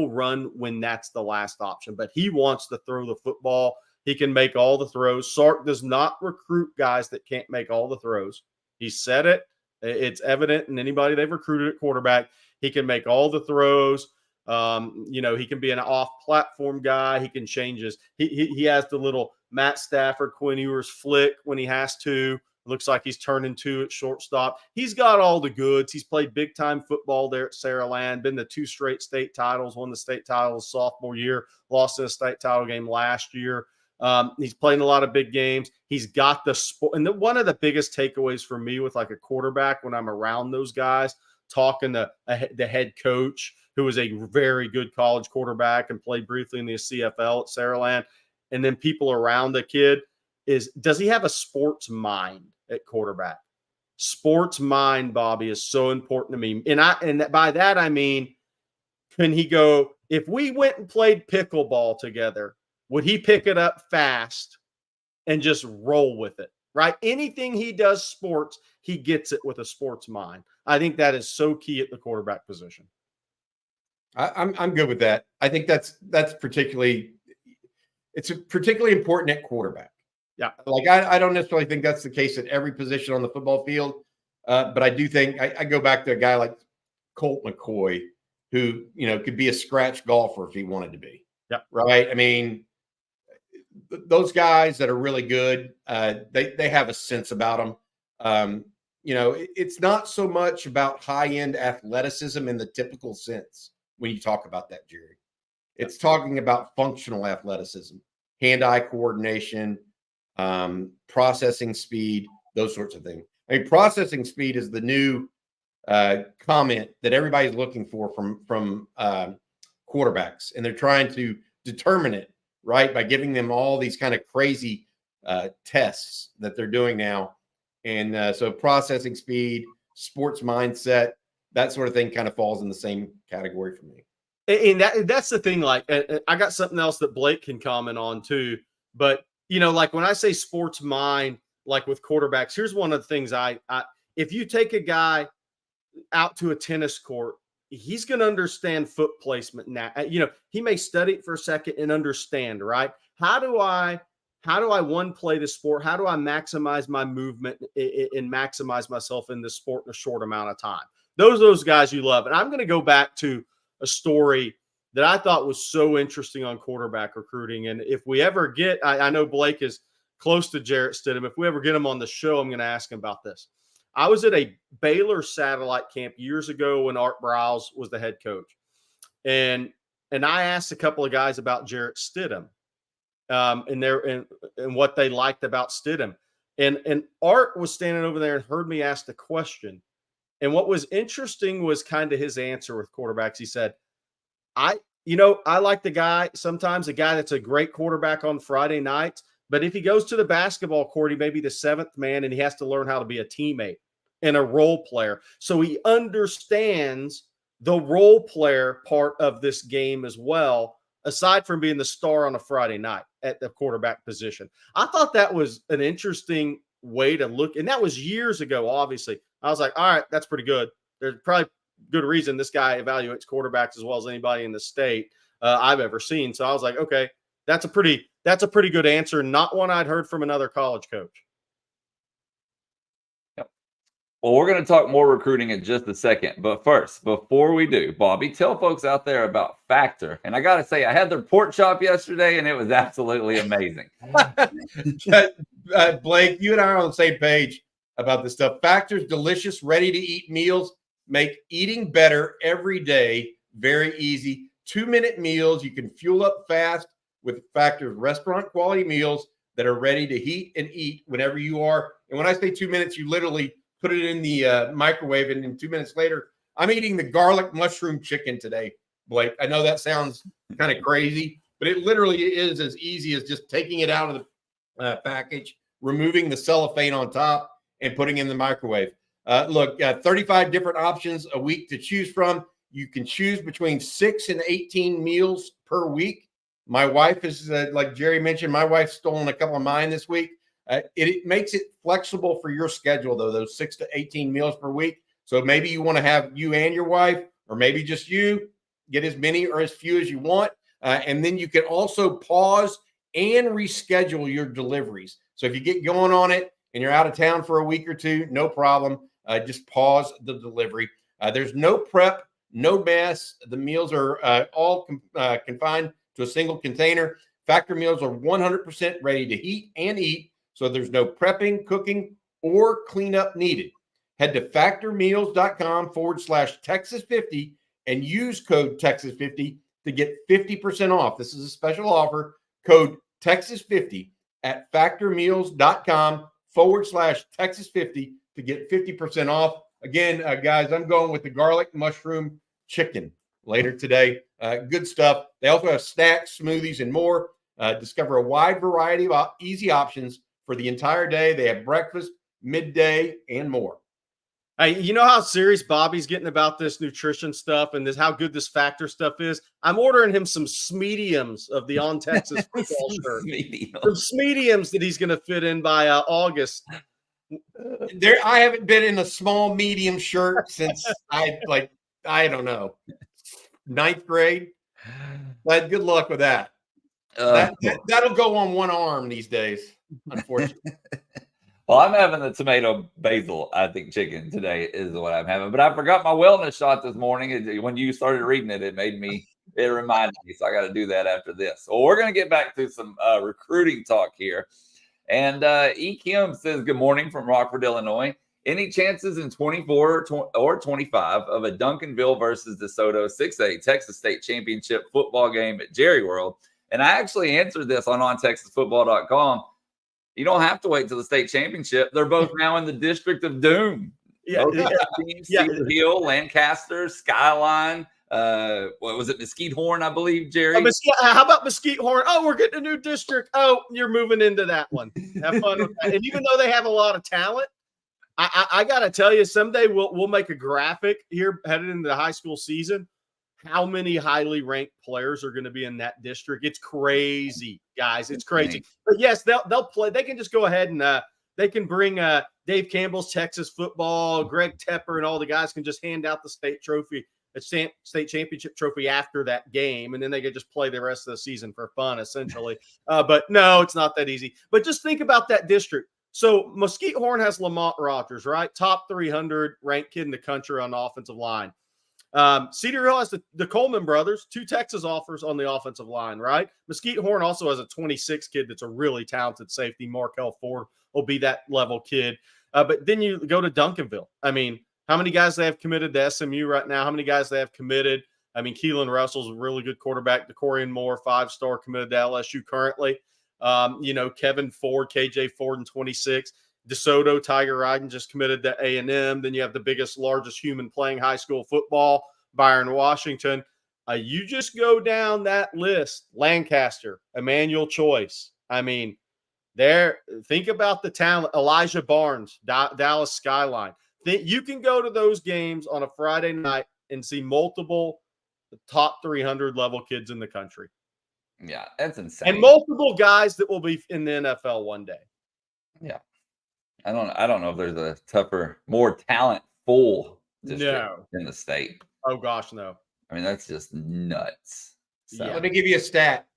run when that's the last option. But he wants to throw the football. He can make all the throws. Sark does not recruit guys that can't make all the throws. He said it. It's evident in anybody they've recruited at quarterback. He can make all the throws. He can be an off-platform guy. He can change his – he has the little Matt Stafford, Quinn Ewers flick when he has to. Looks like he's turned into at shortstop. He's got all the goods. He's played big-time football there at Saraland, been to 2 straight state titles, won the state title his sophomore year, lost in a state title game last year. He's playing a lot of big games. He's got the sport. And one of the biggest takeaways for me with like a quarterback when I'm around those guys, talking to the head coach, who was a very good college quarterback and played briefly in the CFL at Saraland, and then people around the kid, is does he have a sports mind at quarterback? Sports mind, Bobby, is so important to me. And by that, I mean, can he go, if we went and played pickleball together, would he pick it up fast and just roll with it, right? Anything he does sports, he gets it with a sports mind. I think that is so key at the quarterback position. I'm good with that. I think that's particularly important at quarterback. Yeah. Like I don't necessarily think that's the case at every position on the football field. But I do think I go back to a guy like Colt McCoy, who, could be a scratch golfer if he wanted to be. Yeah. Right. I mean, those guys that are really good, they have a sense about them. It's not so much about high-end athleticism in the typical sense when you talk about that, Jerry. It's talking about functional athleticism, hand-eye coordination, processing speed, those sorts of things. I mean, processing speed is the new comment that everybody's looking for from quarterbacks, and they're trying to determine it, right, by giving them all these kind of crazy tests that they're doing now. And so processing speed, sports mindset, that sort of thing kind of falls in the same category for me. And that's the thing. Like, I got something else that Blake can comment on too. But, like when I say sports mind, like with quarterbacks, here's one of the things if you take a guy out to a tennis court, he's going to understand foot placement now. He may study it for a second and understand, right? How do I one, play the sport? How do I maximize my movement and maximize myself in this sport in a short amount of time? Those guys you love. And I'm going to go back to a story that I thought was so interesting on quarterback recruiting. And if we ever get, I know Blake is close to Jarrett Stidham. If we ever get him on the show, I'm going to ask him about this. I was at a Baylor satellite camp years ago when Art Briles was the head coach. And I asked a couple of guys about Jarrett Stidham and what they liked about Stidham. And Art was standing over there and heard me ask the question. And what was interesting was kind of his answer with quarterbacks. He said, I like the guy, sometimes a guy that's a great quarterback on Friday nights, but if he goes to the basketball court, he may be the seventh man and he has to learn how to be a teammate and a role player. So he understands the role player part of this game as well, aside from being the star on a Friday night at the quarterback position. I thought that was an interesting way to look. And that was years ago, obviously. I was like, all right, that's pretty good. There's probably good reason this guy evaluates quarterbacks as well as anybody in the state I've ever seen. So I was like, okay, that's a pretty good answer. Not one I'd heard from another college coach. Yep. Well, we're going to talk more recruiting in just a second. But first, before we do, Bobby, tell folks out there about Factor. And I got to say, I had their pork chop yesterday, and it was absolutely amazing. Blake, you and I are on the same page about this stuff. Factor's delicious, ready-to-eat meals make eating better every day very easy. 2-minute meals. You can fuel up fast with Factor's restaurant-quality meals that are ready to heat and eat whenever you are. And when I say 2 minutes, you literally put it in the microwave, and then 2 minutes later, I'm eating the garlic mushroom chicken today, Blake. I know that sounds kind of crazy, but it literally is as easy as just taking it out of the package, removing the cellophane on top, and putting it in the microwave. Look, 35 different options a week to choose from. You can choose between 6 and 18 meals per week. My wife is, like Jerry mentioned, my wife's stolen a couple of mine this week. It makes it flexible for your schedule, though, those 6 to 18 meals per week. So maybe you want to have you and your wife, or maybe just you, get as many or as few as you want. And then you can also pause and reschedule your deliveries. So if you get going on it and you're out of town for a week or two, no problem. Just pause the delivery. There's no prep, no mess. The meals are all confined to a single container. Factor meals are 100% ready to heat and eat, so there's no prepping, cooking, or cleanup needed. Head to factormeals.com/Texas50 and use code Texas50 to get 50% off. This is a special offer. Code Texas50 at factormeals.com/Texas50 to get 50% off. Again, guys, I'm going with the garlic mushroom chicken later today. Good stuff. They also have snacks, smoothies, and more. Discover a wide variety of easy options for the entire day. They have breakfast, midday, and more. Hey, you know how serious Bobby's getting about this nutrition stuff and how good this Factor stuff is? I'm ordering him some Smediums of the On Texas football shirt. Some Smediums that he's going to fit in by August. I haven't been in a small medium shirt since I don't know, 9th grade. But good luck with that. That'll go on one arm these days, unfortunately. Well, I'm having the tomato basil, I think, chicken today is what I'm having. But I forgot my wellness shot this morning. When you started reading it, it reminded me. So I got to do that after this. Well, we're going to get back to some recruiting talk here. And E. Kim says, good morning from Rockford, Illinois. Any chances in 24 or 25 of a Duncanville versus DeSoto 6A Texas State Championship football game at Jerry World? And I actually answered this on OnTexasFootball.com. You don't have to wait till the state championship. They're both now in the District of Doom. Yeah, teams, Cedar Hill, Lancaster, Skyline. What was it? Mesquite Horn, I believe, Jerry. How about Mesquite Horn? Oh, we're getting a new district. Oh, you're moving into that one. Have fun with that. And even though they have a lot of talent, I got to tell you, someday we'll make a graphic here headed into the high school season. How many highly ranked players are going to be in that district? It's crazy, guys. It's crazy. But yes, they'll play. They can just go ahead and they can bring Dave Campbell's Texas football, Greg Tepper, and all the guys can just hand out the state trophy a state championship trophy after that game, and then they could just play the rest of the season for fun, essentially. But no, it's not that easy. But just think about that district. So Mesquite Horn has Lamont Rogers, right? Top 300 ranked kid in the country on the offensive line. Cedar Hill has the Coleman brothers, 2 Texas offers on the offensive line, right? Mesquite Horn also has a 26 kid that's a really talented safety. Markel Ford will be that level kid. But then you go to Duncanville. I mean, how many guys they have committed to SMU right now? How many guys they have committed? I mean, Keelan Russell's a really good quarterback. DeCorian Moore, 5-star, committed to LSU currently. Kevin Ford, KJ Ford in 26. DeSoto, Tiger Ryden just committed to A&M. Then you have the biggest, largest human playing high school football, Byron Washington. You just go down that list. Lancaster, Emmanuel Choice. I mean, think about the talent. Elijah Barnes, Dallas Skyline. You can go to those games on a Friday night and see multiple top 300 level kids in the country. Yeah, that's insane. And multiple guys that will be in the NFL one day. Yeah. I don't know if there's a tougher, more talent-full district in the state. Oh, gosh, no. I mean, that's just nuts. So. Let me give you a stat.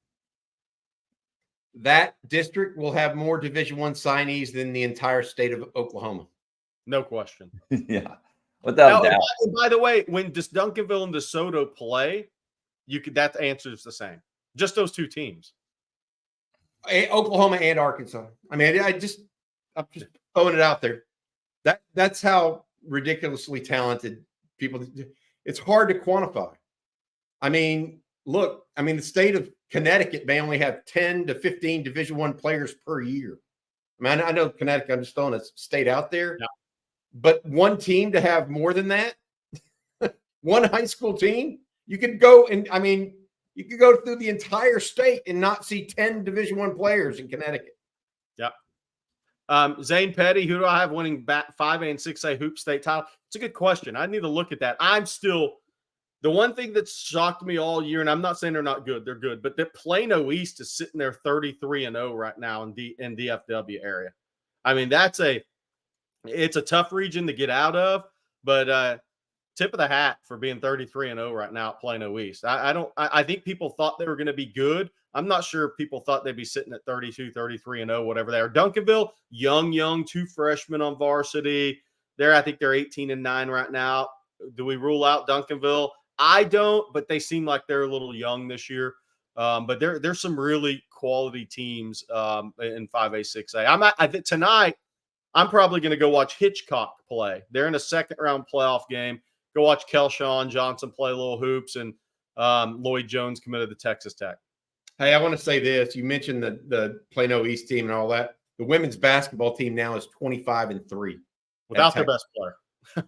That district will have more Division I signees than the entire state of Oklahoma. No question. Yeah, without doubt. By the way, when Duncanville and DeSoto play, that answer is the same. Just those 2 teams. Oklahoma and Arkansas. I mean, I'm just throwing it out there. That's how ridiculously talented people. It's hard to quantify. I mean, look. I mean, the state of Connecticut may only have 10 to 15 Division I players per year. I mean, I know Connecticut. I'm just throwing a state out there. Yeah. But one team to have more than that, one high school team, you could go and you could go through the entire state and not see 10 Division I players in Connecticut. Yep. Zane Petty, who do I have winning 5A and 6A hoop state title? It's a good question. I need to look at that. The one thing that's shocked me all year, and I'm not saying they're not good, they're good, but that Plano East is sitting there 33-0 right now in DFW area. I mean, it's a tough region to get out of, but tip of the hat for being 33-0 right now at Plano East. I think people thought they were going to be good. I'm not sure people thought they'd be sitting at 32, 33-0, whatever they are. Duncanville, young, 2 freshmen on varsity. I think they're 18-9 right now. Do we rule out Duncanville? I don't, but they seem like they're a little young this year. But there's some really quality teams in 5A, 6A. Tonight, I'm probably going to go watch Hitchcock play. They're in a second-round playoff game. Go watch Kelshawn Johnson play little hoops, and Lloyd Jones committed to Texas Tech. Hey, I want to say this. You mentioned the Plano East team and all that. The women's basketball team now is 25-3. Without their best player.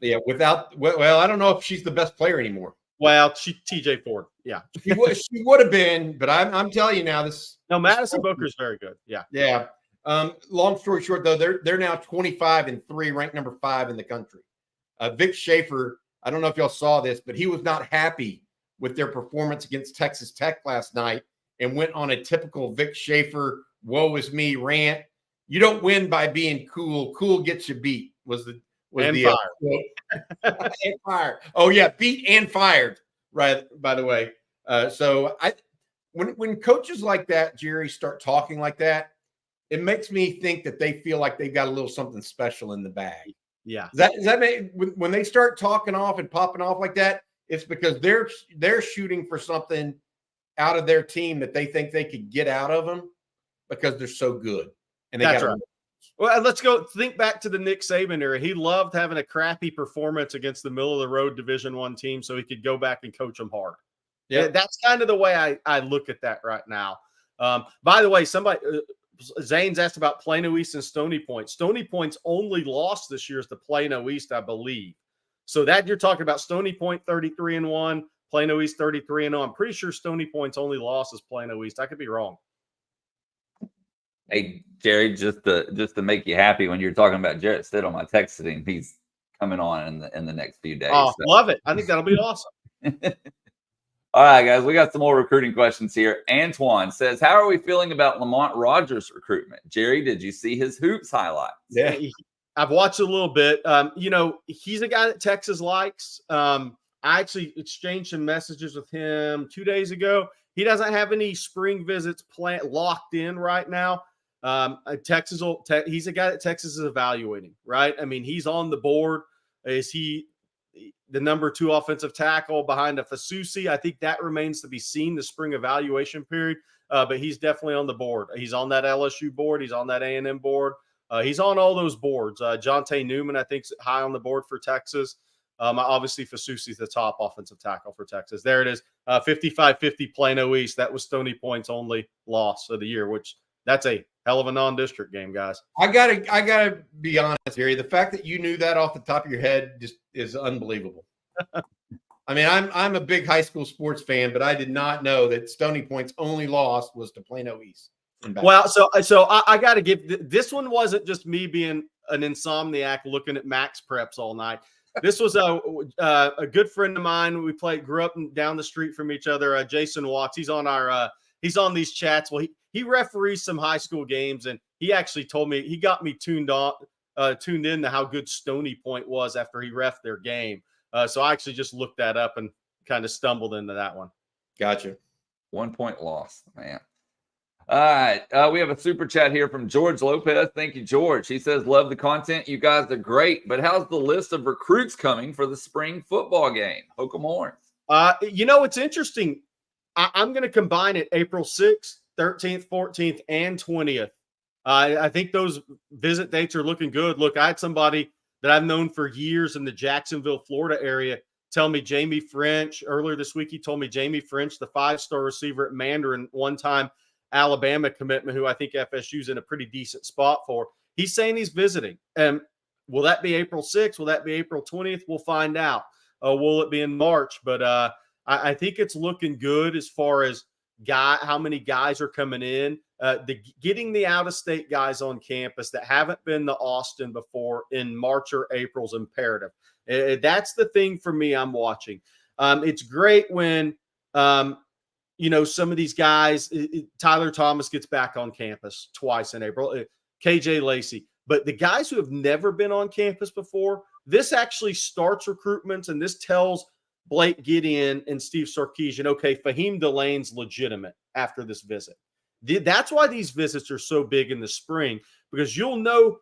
Yeah, well, I don't know if she's the best player anymore. Well, TJ Ford. Yeah. She would have been, but I'm telling you now, Madison Booker is very good. Yeah. Yeah. Long story short, though, they're now 25-3, ranked number 5 in the country. Vic Schaefer, I don't know if y'all saw this, but he was not happy with their performance against Texas Tech last night and went on a typical Vic Schaefer woe is me rant. You don't win by being cool. Cool gets you beat. And fired. Oh yeah, beat and fired. Right. By the way, when coaches like that, Jerry, start talking like that, it makes me think that they feel like they've got a little something special in the bag. Yeah. Does that make when they start talking off and popping off like that? It's because they're shooting for something out of their team that they think they could get out of them because they're so good. And that's right. Well, let's go think back to the Nick Saban era. He loved having a crappy performance against the middle of the road Division I team so he could go back and coach them hard. Yeah, that's kind of the way I look at that right now. By the way, Zane's asked about Plano East and Stony Point. Stony Point's only loss this year is to Plano East, I believe. So that you're talking about Stony Point 33-1, Plano East 33-0. I'm pretty sure Stony Point's only loss is Plano East. I could be wrong. Hey, Jerry, just to make you happy, when you're talking about Jarrett Stidham, I texted him. He's coming on in the next few days. Oh, so. Love it. I think that'll be awesome. All right, guys, we got some more recruiting questions here. Antoine says, how are we feeling about Lamont Rogers' recruitment? Jerry, did you see his hoops highlights? Yeah, I've watched a little bit. He's a guy that Texas likes. I I actually exchanged some messages with him 2 days ago. He doesn't have any spring visits locked in right now. He's a guy that Texas is evaluating, right? I mean, he's on the board. Is he the number 2 offensive tackle behind a Fasusi? I think that remains to be seen, the spring evaluation period. But he's definitely on the board. He's on that LSU board. He's on that A&M board. He's on all those boards. Jonte Newman, I think, is high on the board for Texas. Obviously, Fasusi's the top offensive tackle for Texas. There it is, 55-50 Plano East. That was Stony Point's only loss of the year, which that's a hell of a non-district game, guys. I gotta be honest, Harry. The fact that you knew that off the top of your head just is unbelievable. I mean, I'm a big high school sports fan, but I did not know that Stony Point's only loss was to Plano East. Well, so I got to give this one wasn't just me being an insomniac looking at Max preps all night. This was a good friend of mine. We grew up down the street from each other. Jason Watts. He's on these chats. Well, he referees some high school games, and he actually told me, he got me tuned in to how good Stony Point was after he reffed their game. So I actually just looked that up and kind of stumbled into that one. Gotcha. 1 point loss, man. All right. We have a super chat here from George Lopez. Thank you, George. He says, love the content. You guys are great. But how's the list of recruits coming for the spring football game? Hokum Horns. It's interesting. I'm going to combine it April 6th, 13th, 14th, and 20th. I think those visit dates are looking good. Look, I had somebody that I've known for years in the Jacksonville, Florida area tell me Jamie French. Earlier this week, he told me Jamie French, the 5-star receiver at Mandarin, one-time Alabama commitment, who I think FSU's in a pretty decent spot for. He's saying he's visiting. And will that be April 6th? Will that be April 20th? We'll find out. Will it be in March? But I think it's looking good as far as how many guys are coming in. Getting the out-of-state guys on campus that haven't been to Austin before in March or April is imperative. That's the thing for me I'm watching. It's great when some of these guys, Tyler Thomas gets back on campus twice in April, KJ Lacey. But the guys who have never been on campus before, this actually starts recruitments, and this tells Blake Gideon and Steve Sarkisian, okay, Fahim Delane's legitimate after this visit. That's why these visits are so big in the spring, because you'll know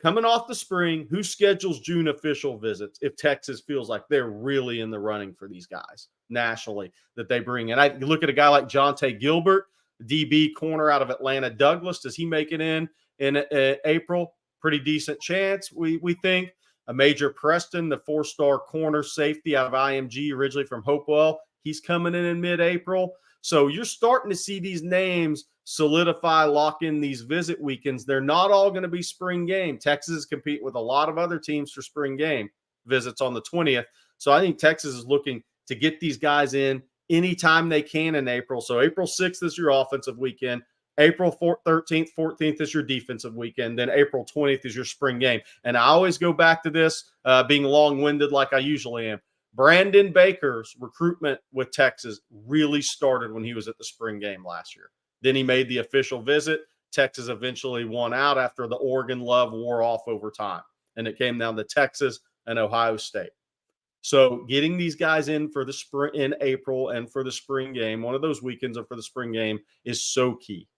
coming off the spring who schedules June official visits if Texas feels like they're really in the running for these guys nationally that they bring in. I look at a guy like Jonte Gilbert, DB corner out of Atlanta Douglas. Does he make it in April? Pretty decent chance, we think. A Major Preston, the 4-star corner safety out of IMG, originally from Hopewell. He's coming in mid-April. So you're starting to see these names solidify, lock in these visit weekends. They're not all going to be spring game. Texas is competing with a lot of other teams for spring game visits on the 20th. So I think Texas is looking to get these guys in anytime they can in April. So April 6th is your offensive weekend. April 13th, 14th is your defensive weekend. Then April 20th is your spring game. And I always go back to this, being long-winded like I usually am. Brandon Baker's recruitment with Texas really started when he was at the spring game last year. Then he made the official visit. Texas eventually won out after the Oregon love wore off over time. And it came down to Texas and Ohio State. So getting these guys in for the spring in April and for the spring game, one of those weekends and for the spring game, is so key.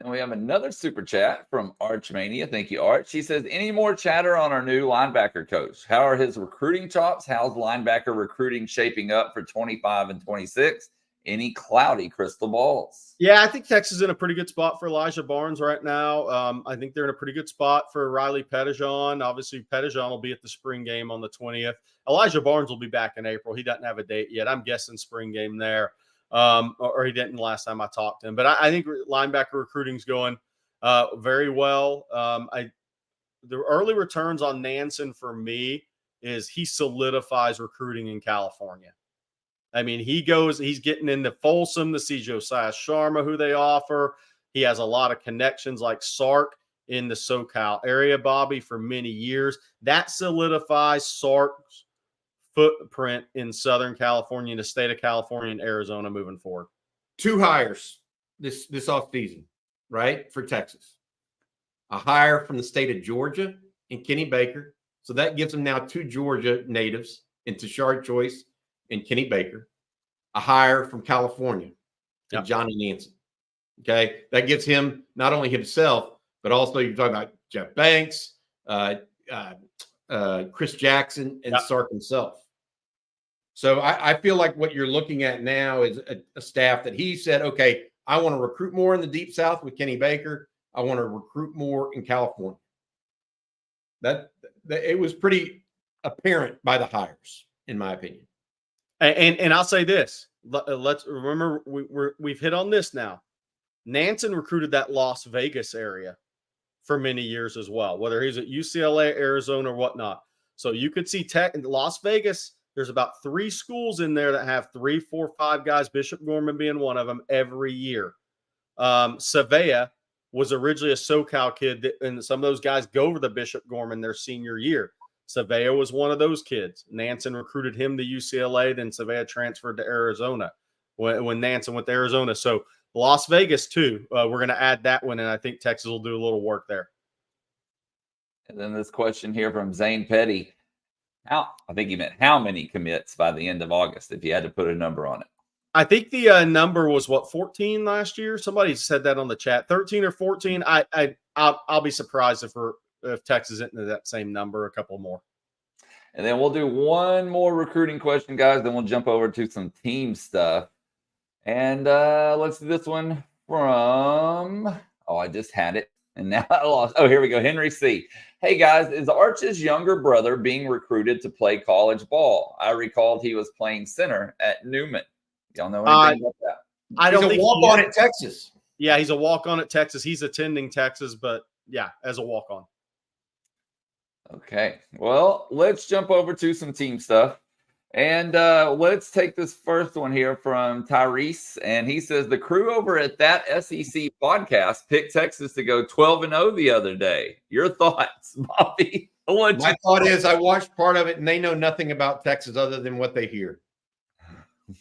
And we have another super chat from Archmania. Thank you, Arch. She says, any more chatter on our new linebacker coach? How are his recruiting chops? How's linebacker recruiting shaping up for 25 and 26? Any cloudy crystal balls? Yeah, I think Texas is in a pretty good spot for Elijah Barnes right now. I think they're in a pretty good spot for Riley Pettijohn. Obviously, Pettijohn will be at the spring game on the 20th. Elijah Barnes will be back in April. He doesn't have a date yet. I'm guessing spring game there. Or he didn't last time I talked to him. But I think linebacker recruiting is going very well. The early returns on Nansen for me is he solidifies recruiting in California. I mean, he's getting into Folsom to see Josiah Sharma, who they offer. He has a lot of connections like Sark in the SoCal area, Bobby, for many years. That solidifies Sark's footprint in Southern California, the state of California, and Arizona moving forward. 2 hires this offseason, right, for Texas. A hire from the state of Georgia in Kenny Baker. So that gives them now 2 Georgia natives in Tashard Choice and Kenny Baker, a hire from California and Johnny Nansen. Okay, that gives him not only himself, but also you're talking about Jeff Banks, Chris Jackson, and Sark himself. So I feel like what you're looking at now is a staff that he said, okay, I want to recruit more in the Deep South with Kenny Baker. I want to recruit more in California. That it was pretty apparent by the hires, in my opinion. And I'll say this: let's remember we've hit on this now. Nansen recruited that Las Vegas area for many years as well, whether he's at UCLA, Arizona, or whatnot. So you could see in Las Vegas. There's about 3 schools in there that have 3, 4, 5 guys, Bishop Gorman being one of them, every year. Savea was originally a SoCal kid, and some of those guys go over the Bishop Gorman their senior year. Savea was one of those kids. Nansen recruited him to UCLA, then Savea transferred to Arizona when Nansen went to Arizona. So Las Vegas, too. We're going to add that one, and I think Texas will do a little work there. And then this question here from Zane Petty. I think he meant how many commits by the end of August, if you had to put a number on it. I think the number was 14 last year. Somebody said that on the chat, 13 or 14. I'll be surprised if Texas isn't into that same number, a couple more. And then we'll do one more recruiting question, guys. Then we'll jump over to some team stuff. And let's do this one from, I just had it. And now I lost. Oh, here we go. Henry C. Hey, guys, is Arch's younger brother being recruited to play college ball? I recalled he was playing center at Newman. Y'all know anything about that? He's a walk-on at Texas. Yeah, he's a walk-on at Texas. He's attending Texas, but, yeah, as a walk-on. Okay. Well, let's jump over to some team stuff. And let's take this first one here from Tyrese. And he says, the crew over at that SEC podcast picked Texas to go 12-0 the other day. Your thoughts, Bobby? My thought is I watched part of it, and they know nothing about Texas other than what they hear.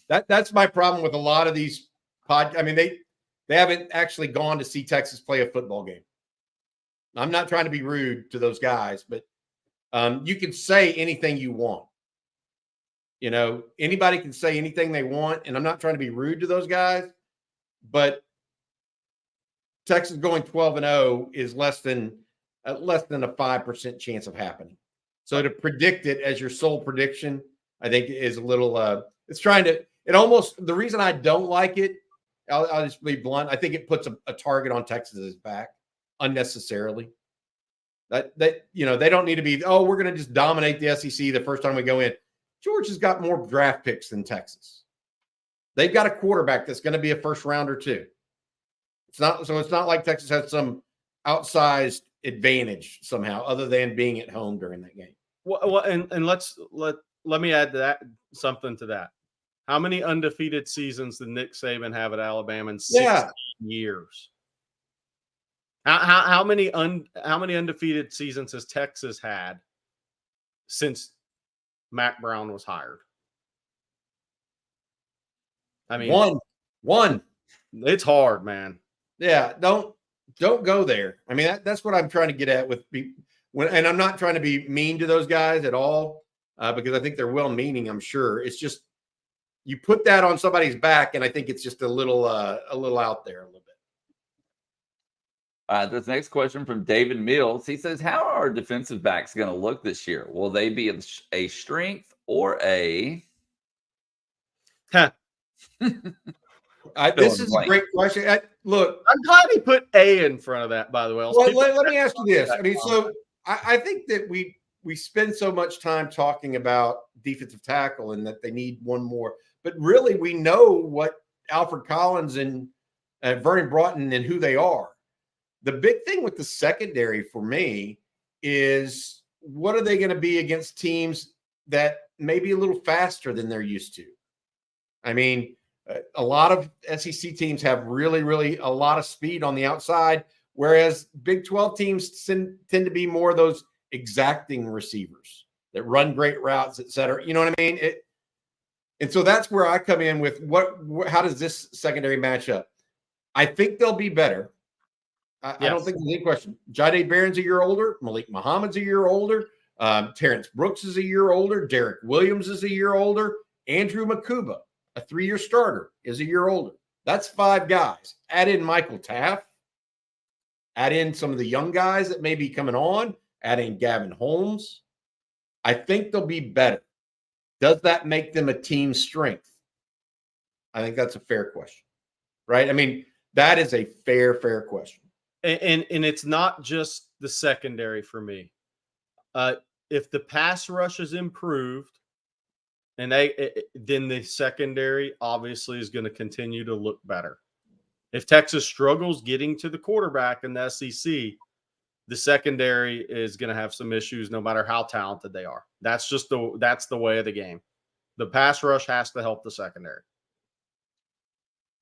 That's my problem with a lot of these I mean, they haven't actually gone to see Texas play a football game. I'm not trying to be rude to those guys, but you can say anything you want. You know, anybody can say anything they want, and I'm not trying to be rude to those guys, but Texas going 12-0 is less than a 5% chance of happening. So to predict it as your sole prediction, I think is a little. The reason I don't like it, I'll just be blunt. I think it puts a target on Texas's back unnecessarily. That they don't need to be. Oh, we're going to just dominate the SEC the first time we go in. Georgia's got more draft picks than Texas. They've got a quarterback that's going to be a first rounder too. It's not like Texas has some outsized advantage somehow, other than being at home during that game. Well, and let me add something to that. How many undefeated seasons did Nick Saban have at Alabama in 16 years? How many undefeated seasons has Texas had since Mac Brown was hired? I mean, one. It's hard, man. Yeah, don't go there. I mean, that's what I'm trying to get at and I'm not trying to be mean to those guys at all, because I think they're well-meaning. I'm sure it's just you put that on somebody's back, and I think it's just a little out there a little bit. This next question from David Mills. He says, how are our defensive backs going to look this year? Will they be a strength or a... This is a great question. Look, I'm glad he put A in front of that, by the way. Let me ask you this. I mean, so I think that we spend so much time talking about defensive tackle and that they need one more. But really, we know what Alfred Collins and Vernon Broughton and who they are. The big thing with the secondary for me is what are they going to be against teams that may be a little faster than they're used to? I mean, a lot of SEC teams have really, really a lot of speed on the outside, whereas Big 12 teams tend to be more of those exacting receivers that run great routes, et cetera. You know what I mean? And so that's where I come in with how does this secondary match up? I think they'll be better. I don't think there's any question. Jahdae Barron's a year older. Malik Muhammad's a year older. Terrence Brooks is a year older. Derek Williams is a year older. Andrew Makuba, a 3-year starter, is a year older. That's 5 guys. Add in Michael Taft. Add in some of the young guys that may be coming on. Add in Gavin Holmes. I think they'll be better. Does that make them a team strength? I think that's a fair question, right? I mean, that is a fair question. And it's not just the secondary for me. If the pass rush is improved, and then the secondary obviously is going to continue to look better. If Texas struggles getting to the quarterback in the SEC, the secondary is going to have some issues no matter how talented they are. That's the way of the game. The pass rush has to help the secondary.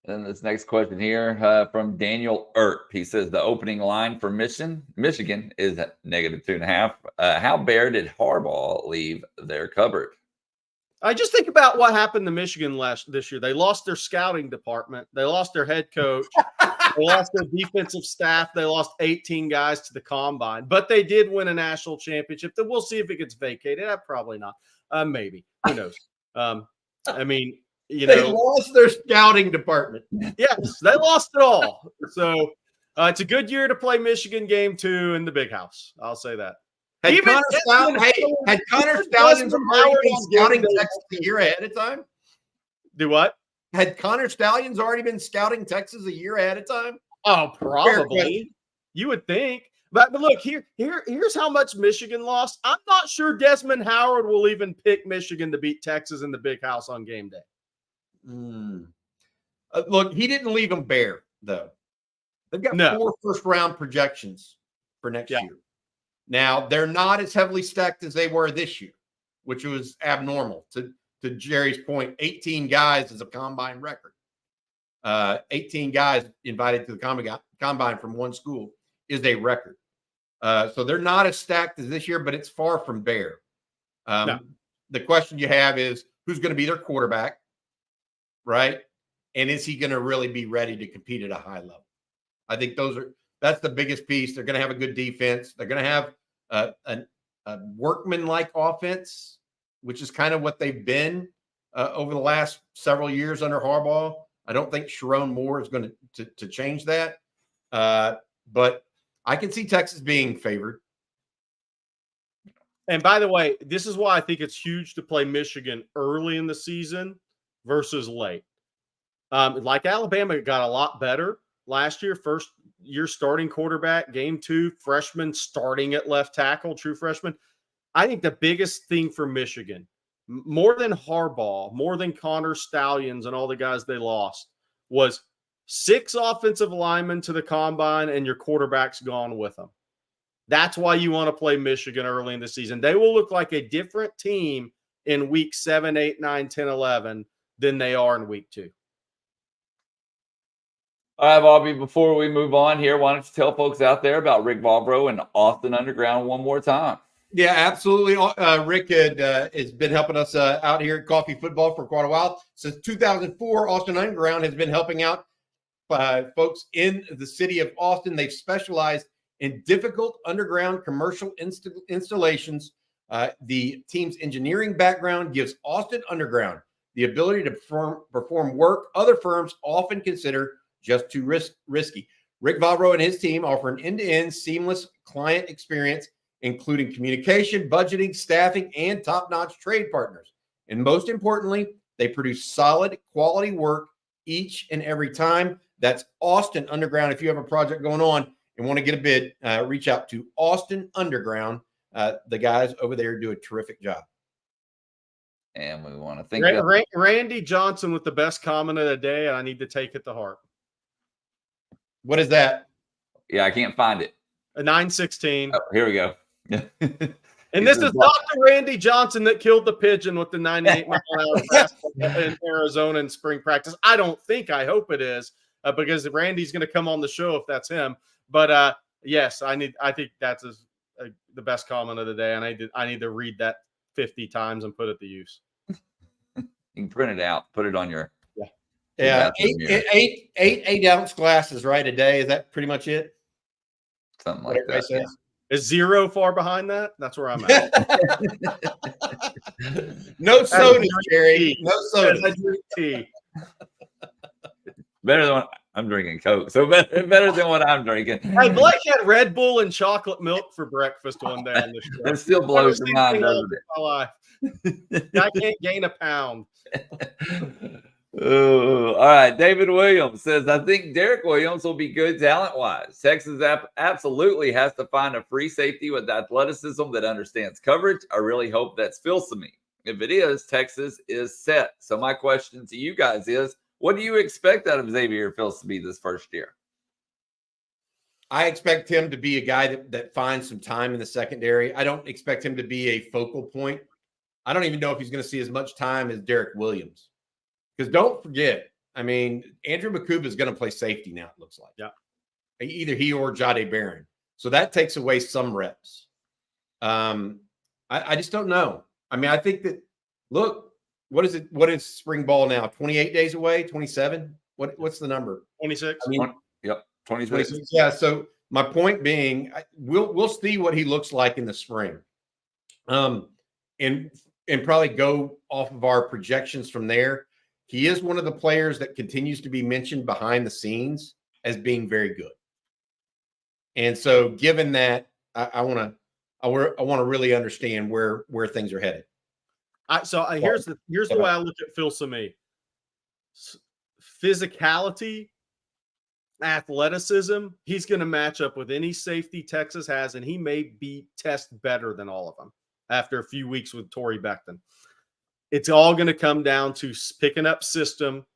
And this next question here from Daniel Earp. He says the opening line for Michigan is at -2.5. How bare did Harbaugh leave their cupboard? I just think about what happened to Michigan this year. They lost their scouting department. They lost their head coach. They lost their defensive staff. They lost 18 guys to the combine. But they did win a national championship. Then we'll see if it gets vacated. Probably not. Maybe. Who knows? I mean, they lost their scouting department. Yes, they lost it all. So it's a good year to play Michigan game 2 in the big house. I'll say that. Had Connor Stallions already been scouting Texas a year ahead of time? Do what? Had Connor Stallions already been scouting Texas a year ahead of time? Oh, probably. You would think. But look, here's how much Michigan lost. I'm not sure Desmond Howard will even pick Michigan to beat Texas in the big house on game day. Look, he didn't leave them bare, though. They've got 4 first-round projections for next year. Now, they're not as heavily stacked as they were this year, which was abnormal. To Jerry's point, 18 guys is a combine record. 18 guys invited to the combine from one school is a record. So they're not as stacked as this year, but it's far from bare. The question you have is, who's going to be their quarterback, right? And is he going to really be ready to compete at a high level? I think that's the biggest piece. They're going to have a good defense. They're going to have a workman-like offense, which is kind of what they've been over the last several years under Harbaugh. I don't think Sharon Moore is going to change that. But I can see Texas being favored. And by the way, this is why I think it's huge to play Michigan early in the season versus late. Like Alabama got a lot better last year, first year starting quarterback, game 2, freshman starting at left tackle, true freshman. I think the biggest thing for Michigan, more than Harbaugh, more than Connor Stallions and all the guys they lost, was 6 offensive linemen to the combine and your quarterback's gone with them. That's why you want to play Michigan early in the season. They will look like a different team in week 7, 8, 9, 10, 11 than they are in week 2. All right, Bobby, before we move on here, why don't you tell folks out there about Rick Vavro and Austin Underground one more time? Yeah, absolutely. Rick has been helping us out here at Coffee Football for quite a while. Since 2004, Austin Underground has been helping out folks in the city of Austin. They've specialized in difficult underground commercial installations. The team's engineering background gives Austin Underground the ability to perform work other firms often consider just too risky. Rick Vavro and his team offer an end-to-end seamless client experience, including communication, budgeting, staffing, and top-notch trade partners. And most importantly, they produce solid quality work each and every time. That's Austin Underground. If you have a project going on and want to get a bid, reach out to Austin Underground. The guys over there do a terrific job. And we want to thank Randy Johnson with the best comment of the day, and I need to take it to heart. What is that? Yeah, I can't find it. A 916. Oh, here we go. And this is Dr. Randy Johnson that killed the pigeon with the 98-mile-an-hour fastball in Arizona in spring practice. I hope it is, because Randy's going to come on the show if that's him. But yes, I think that's the best comment of the day, and I need to read that 50 times and put it to use. You can print it out, put it on your. Yeah, 8-ounce glasses, right, a day. Is that pretty much it? Something like that. Yeah. Is 0 far behind that? That's where I'm at. No soda, Jerry. No soda. I drink tea. Better than what I'm drinking Coke. So better than what I'm drinking. Hey, Blake had Red Bull and chocolate milk for breakfast one day on this show. That still blows your mind, doesn't it? My life. I can't gain a pound. All right. David Williams says, I think Derek Williams will be good talent-wise. Texas absolutely has to find a free safety with athleticism that understands coverage. I really hope that's Filsaime. If it is, Texas is set. So my question to you guys is, what do you expect out of Xavier Filsaime this first year? I expect him to be a guy that finds some time in the secondary. I don't expect him to be a focal point. I don't even know if he's going to see as much time as Derek Williams. Because don't forget, I mean, Andrew Makuba is going to play safety now, it looks like. Yeah. Either he or Jade Barron. So that takes away some reps. I just don't know. I mean, I think that, look, what is it? What is spring ball now? 28 days away? 27? What's the number? 26. I mean, yep, 26. Yeah. So my point being, we'll see what he looks like in the spring, and probably go off of our projections from there. He is one of the players that continues to be mentioned behind the scenes as being very good, and so given that, I want to really understand where things are headed. Here's the way I look at Filsaime. Physicality, athleticism, he's going to match up with any safety Texas has, and he may test better than all of them after a few weeks with Torrey Becton. It's all going to come down to picking up system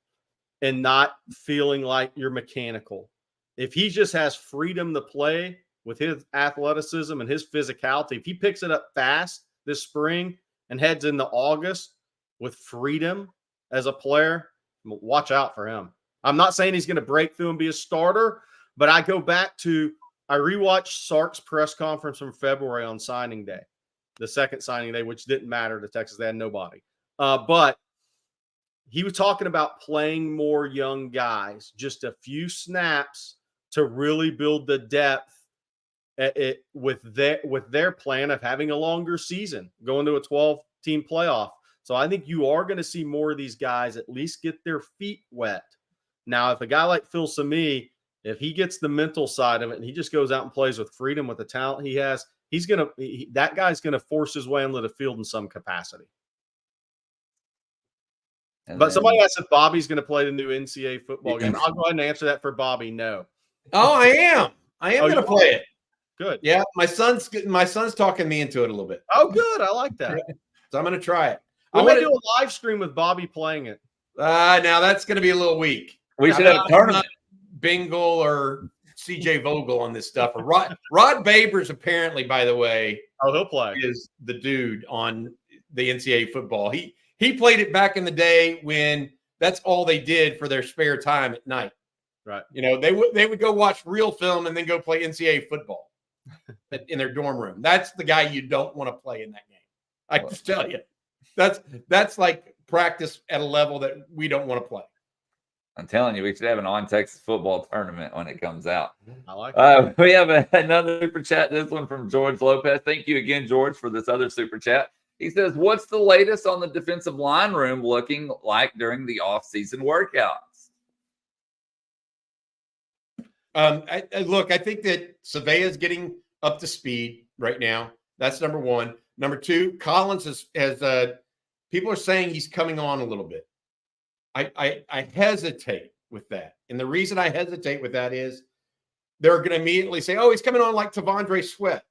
and not feeling like you're mechanical. If he just has freedom to play with his athleticism and his physicality, if he picks it up fast this spring and heads into August with freedom as a player, watch out for him. I'm not saying he's going to break through and be a starter, but I rewatched Sark's press conference from February on signing day, the second signing day, which didn't matter to Texas. They had nobody. But he was talking about playing more young guys, just a few snaps to really build the depth with their plan of having a longer season, going to a 12-team playoff. So I think you are going to see more of these guys at least get their feet wet. Now, if a guy like Filsaime, if he gets the mental side of it and he just goes out and plays with freedom with the talent he has, that guy's going to force his way into the field in some capacity. Somebody asked if Bobby's going to play the new NCAA football game. I'll go ahead and answer that for Bobby. No. Oh, I am going to play it. Good. Yeah, my son's talking me into it a little bit. Oh, good. I like that. So I'm going to try it. I want to do a live stream with Bobby playing it. Now that's going to be a little weak. We should have a tournament. Bingle or CJ Vogel on this stuff. Or Rod Babers, apparently, by the way, he'll play. Is the dude on the NCAA football. He played it back in the day when that's all they did for their spare time at night. Right. You know, they would go watch real film and then go play NCAA football in their dorm room. That's the guy you don't want to play in that game. I just tell you, that's like practice at a level that we don't want to play. I'm telling you, we should have an on Texas football tournament when it comes out. I like it. We have another super chat. This one from George Lopez. Thank you again, George, for this other super chat. He says, what's the latest on the defensive line room looking like during the off-season workouts? I think that Savea is getting up to speed right now. That's number one. Number two, Collins has people are saying he's coming on a little bit. I hesitate with that. And the reason I hesitate with that is they're going to immediately say, oh, he's coming on like Tavondre Sweat.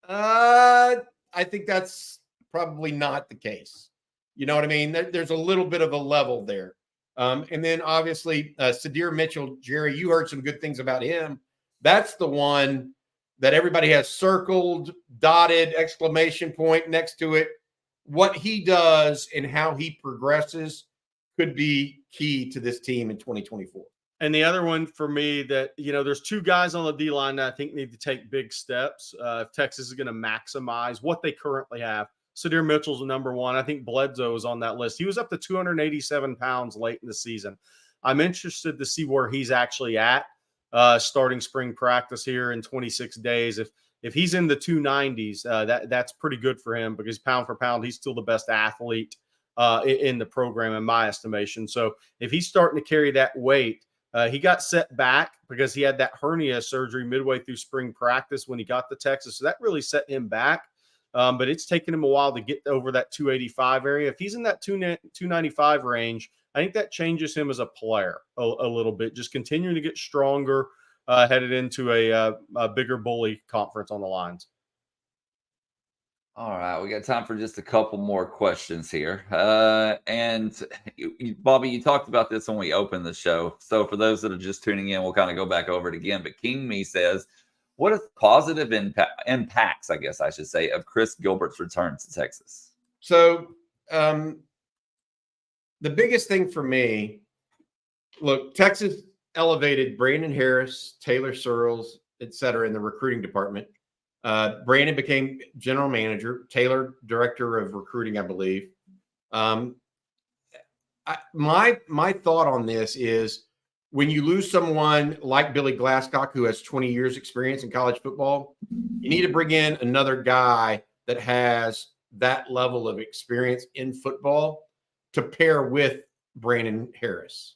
I think that's probably not the case. You know what I mean? There's a little bit of a level there. And then obviously Sadir Mitchell, Jerry, you heard some good things about him. That's the one that everybody has circled, dotted, exclamation point next to it. What he does and how he progresses could be key to this team in 2024. And the other one for me that, there's two guys on the D-line that I think need to take big steps. If Texas is going to maximize what they currently have. Sadir Mitchell's the number one. I think Bledsoe is on that list. He was up to 287 pounds late in the season. I'm interested to see where he's actually at starting spring practice here in 26 days. If he's in the 290s, that's pretty good for him, because pound for pound, he's still the best athlete in the program, in my estimation. So if he's starting to carry that weight, he got set back because he had that hernia surgery midway through spring practice when he got to Texas. So that really set him back. But it's taken him a while to get over that 285 area. If he's in that 295 range, I think that changes him as a player a little bit, just continuing to get stronger, headed into a bigger bully conference on the lines. All right, we got time for just a couple more questions here. And Bobby, you talked about this when we opened the show. So for those that are just tuning in, we'll kind of go back over it again. But King Me says, what are the positive impacts, I guess I should say, of Chris Gilbert's return to Texas? So the biggest thing for me, look, Texas elevated Brandon Harris, Taylor Searles, et cetera, in the recruiting department. Brandon became general manager, Taylor director of recruiting, I believe. My thought on this is, when you lose someone like Billy Glasscock, who has 20 years experience in college football, you need to bring in another guy that has that level of experience in football to pair with Brandon Harris.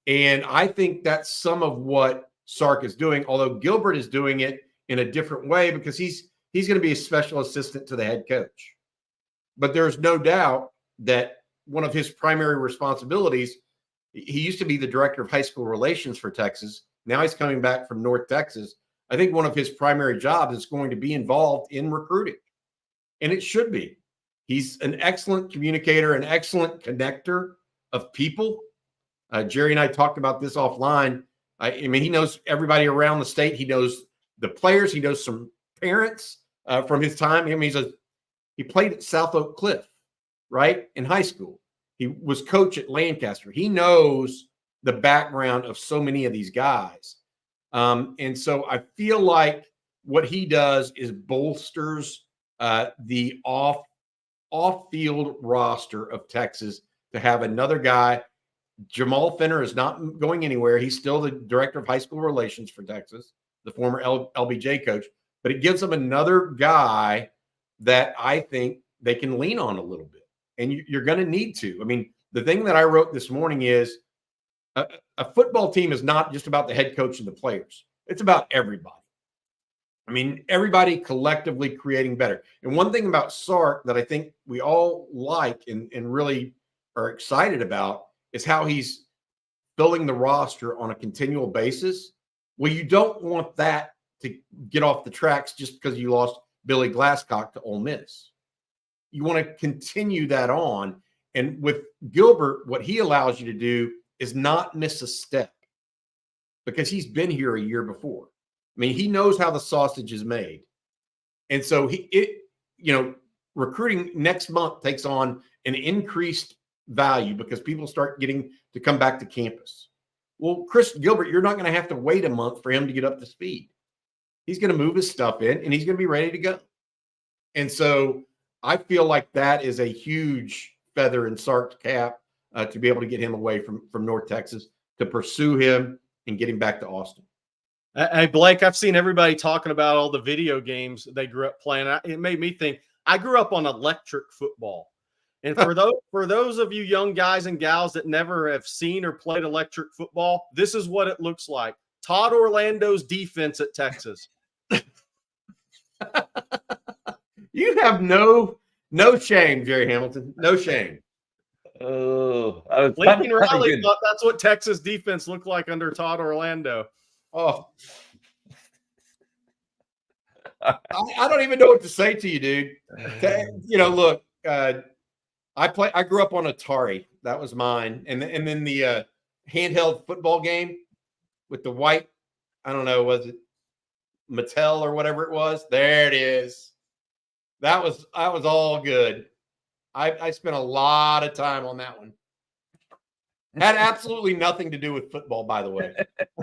And I think that's some of what Sark is doing, although Gilbert is doing it in a different way, because he's going to be a special assistant to the head coach. But there's no doubt that one of his primary responsibilities, he used to be the director of high school relations for Texas. Now he's coming back from North Texas. I think one of his primary jobs is going to be involved in recruiting. And it should be. He's an excellent communicator, an excellent connector of people. Jerry and I talked about this offline. I mean, he knows everybody around the state. He knows the players. He knows some parents from his time. I mean, he played at South Oak Cliff, right, in high school. He was coach at Lancaster. He knows the background of so many of these guys. And so I feel like what he does is bolsters the off-field roster of Texas to have another guy. Jamal Finner is not going anywhere. He's still the director of high school relations for Texas, the former LBJ coach. But it gives them another guy that I think they can lean on a little bit. And you're going to need to. I mean, the thing that I wrote this morning is a football team is not just about the head coach and the players. It's about everybody. I mean, everybody collectively creating better. And one thing about Sark that I think we all like and really are excited about is how he's filling the roster on a continual basis. Well, you don't want that to get off the tracks just because you lost Billy Glasscock to Ole Miss. You want to continue that on. And with Gilbert, what he allows you to do is not miss a step, because he's been here a year before. I mean, he knows how the sausage is made. And so recruiting next month takes on an increased value because people start getting to come back to campus. Well, Chris Gilbert, you're not going to have to wait a month for him to get up to speed. He's going to move his stuff in and he's going to be ready to go. And so I feel like that is a huge feather in Sark's cap to be able to get him away from North Texas, to pursue him and get him back to Austin. Hey, Blake, I've seen everybody talking about all the video games they grew up playing. It made me think, I grew up on electric football. And for those of you young guys and gals that never have seen or played electric football, this is what it looks like. Todd Orlando's defense at Texas. You have no shame, Jerry Hamilton. No shame. Oh, I was Lincoln Riley thought that's what Texas defense looked like under Todd Orlando. Oh, I don't even know what to say to you, dude. Look, I grew up on Atari. That was mine, and then the handheld football game with the white. I don't know, was it Mattel or whatever it was? There it is. That was all good. I spent a lot of time on that one. Had absolutely nothing to do with football, by the way.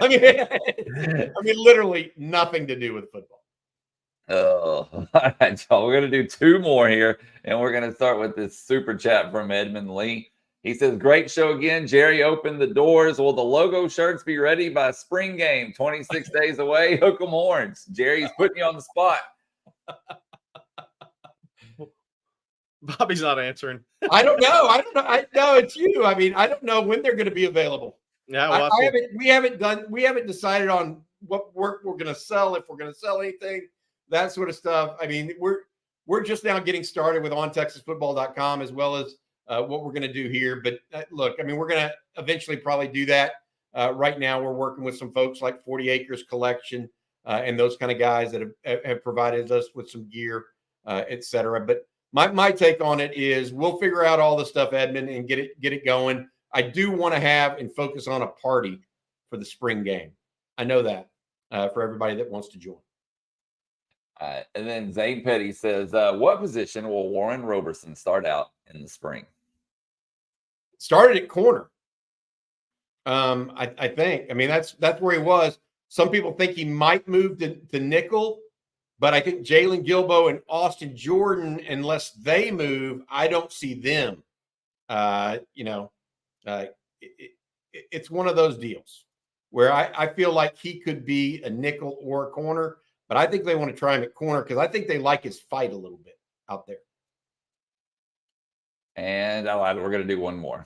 I mean, literally nothing to do with football. Oh, all right, y'all. We're going to do two more here, and we're going to start with this super chat from Edmund Lee. He says, great show again. Jerry opened the doors. Will the logo shirts be ready by spring game? 26 days away. Hook 'em horns. Jerry's putting you on the spot. Bobby's not answering. I don't know. I know it's you. I mean, I don't know when they're going to be available. Yeah, we haven't decided on what work we're going to sell, if we're going to sell anything, that sort of stuff. I mean, we're just now getting started with ontexasfootball.com as well as what we're going to do here. But look, I mean, we're going to eventually probably do that. Right now, we're working with some folks like 40 Acres Collection and those kind of guys that have provided us with some gear, et cetera. But my take on it is we'll figure out all the stuff, Edmund, and get it going. I do want to have and focus on a party for the spring game. I know that for everybody that wants to join. And then Zane Petty says, what position will Warren Roberson start out in the spring? Started at corner. I think. I mean, that's where he was. Some people think he might move to nickel, but I think Jalen Gilbo and Austin Jordan, unless they move, I don't see them. It's one of those deals where I feel like he could be a nickel or a corner, but I think they want to try him at corner because I think they like his fight a little bit out there. And I lied. We're going to do one more.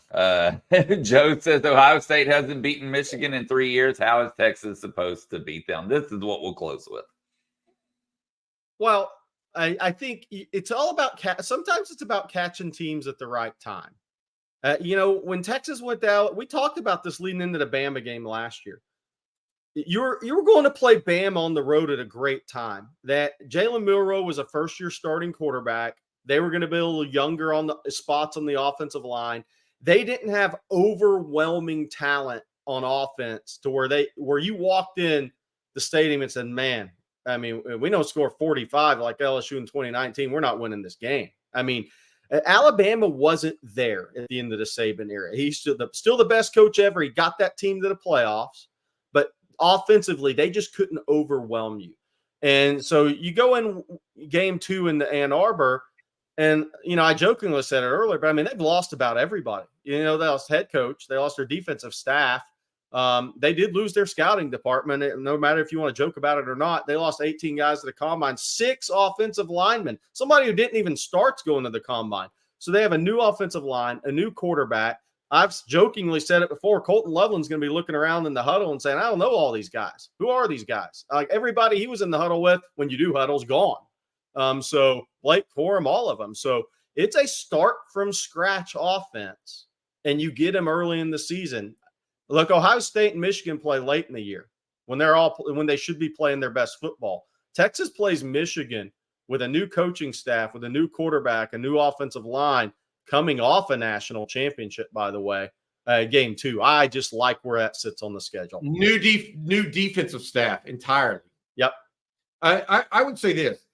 Joe says Ohio State hasn't beaten Michigan in 3 years. How is Texas supposed to beat them? This is what we'll close with. Well, I think it's all about sometimes it's about catching teams at the right time. When Texas went out, we talked about this leading into the Bama game last year. You were going to play Bama on the road at a great time. That Jalen Milroe was a first-year starting quarterback. They were going to be a little younger on the spots on the offensive line. They didn't have overwhelming talent on offense to where you walked in the stadium and said, man, I mean, we don't score 45 like LSU in 2019. We're not winning this game. I mean, Alabama wasn't there at the end of the Saban era. He's still the best coach ever. He got that team to the playoffs, but offensively, they just couldn't overwhelm you. And so you go in game 2 in the Ann Arbor, and, I jokingly said it earlier, but I mean, they've lost about everybody. They lost head coach. They lost their defensive staff. They did lose their scouting department. No matter if you want to joke about it or not, they lost 18 guys to the combine, 6 offensive linemen, somebody who didn't even start going to the combine. So they have a new offensive line, a new quarterback. I've jokingly said it before. Colton Loveland's going to be looking around in the huddle and saying, I don't know all these guys. Who are these guys? Like everybody he was in the huddle with when you do huddle's gone. So Blake Corum, all of them. So it's a start from scratch offense, and you get them early in the season. Look, Ohio State and Michigan play late in the year when they should be playing their best football. Texas plays Michigan with a new coaching staff, with a new quarterback, a new offensive line, coming off a national championship, by the way, game 2. I just like where that sits on the schedule. New defensive staff entirely. Yep. I would say this.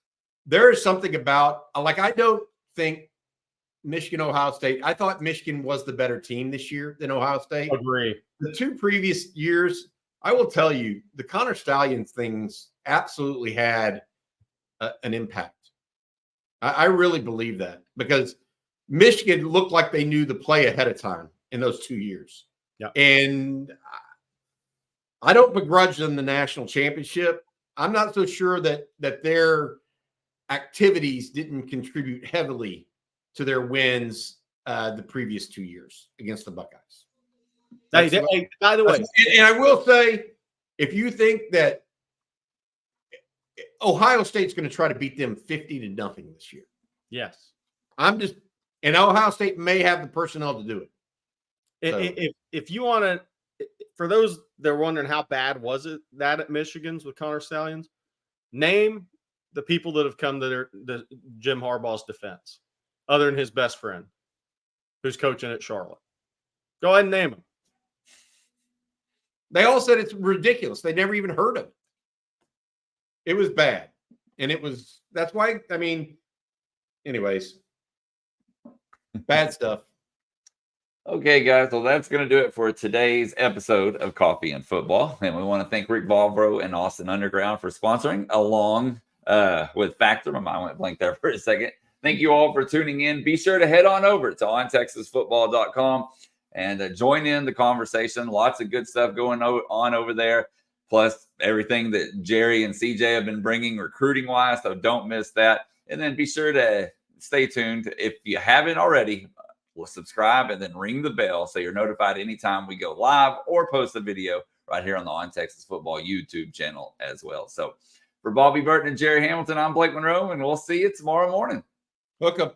There is something about, I don't think Michigan, Ohio State. I thought Michigan was the better team this year than Ohio State. Agree. The 2 previous years, I will tell you, the Connor Stallions things absolutely had an impact. I really believe that because Michigan looked like they knew the play ahead of time in those 2 years. Yeah. And I don't begrudge them the national championship. I'm not so sure that their activities didn't contribute heavily to their wins the previous 2 years against the Buckeyes. By the way, and I will say, if you think that Ohio State's going to try to beat them 50-0 this year, yes, and Ohio State may have the personnel to do it. So. If you want to, for those that are wondering how bad was it that at Michigan's with Connor Stallions, name the people that have come to the Jim Harbaugh's defense, other than his best friend, who's coaching at Charlotte. Go ahead and name them. They all said it's ridiculous. They never even heard of it. It was bad. And that's why, I mean, anyways, bad stuff. Okay, guys. Well, that's going to do it for today's episode of Coffee and Football. And we want to thank Rick Valbro and Austin Underground for sponsoring, along with Factor. My mind went blank there for a second. Thank you all for tuning in. Be sure to head on over to ontexasfootball.com and join in the conversation. Lots of good stuff going on over there, plus everything that Jerry and CJ have been bringing recruiting-wise, so don't miss that. And then be sure to stay tuned. If you haven't already, subscribe and then ring the bell so you're notified anytime we go live or post a video right here on the On Texas Football YouTube channel as well. So for Bobby Burton and Jerry Hamilton, I'm Blake Monroe, and we'll see you tomorrow morning. Hook 'em.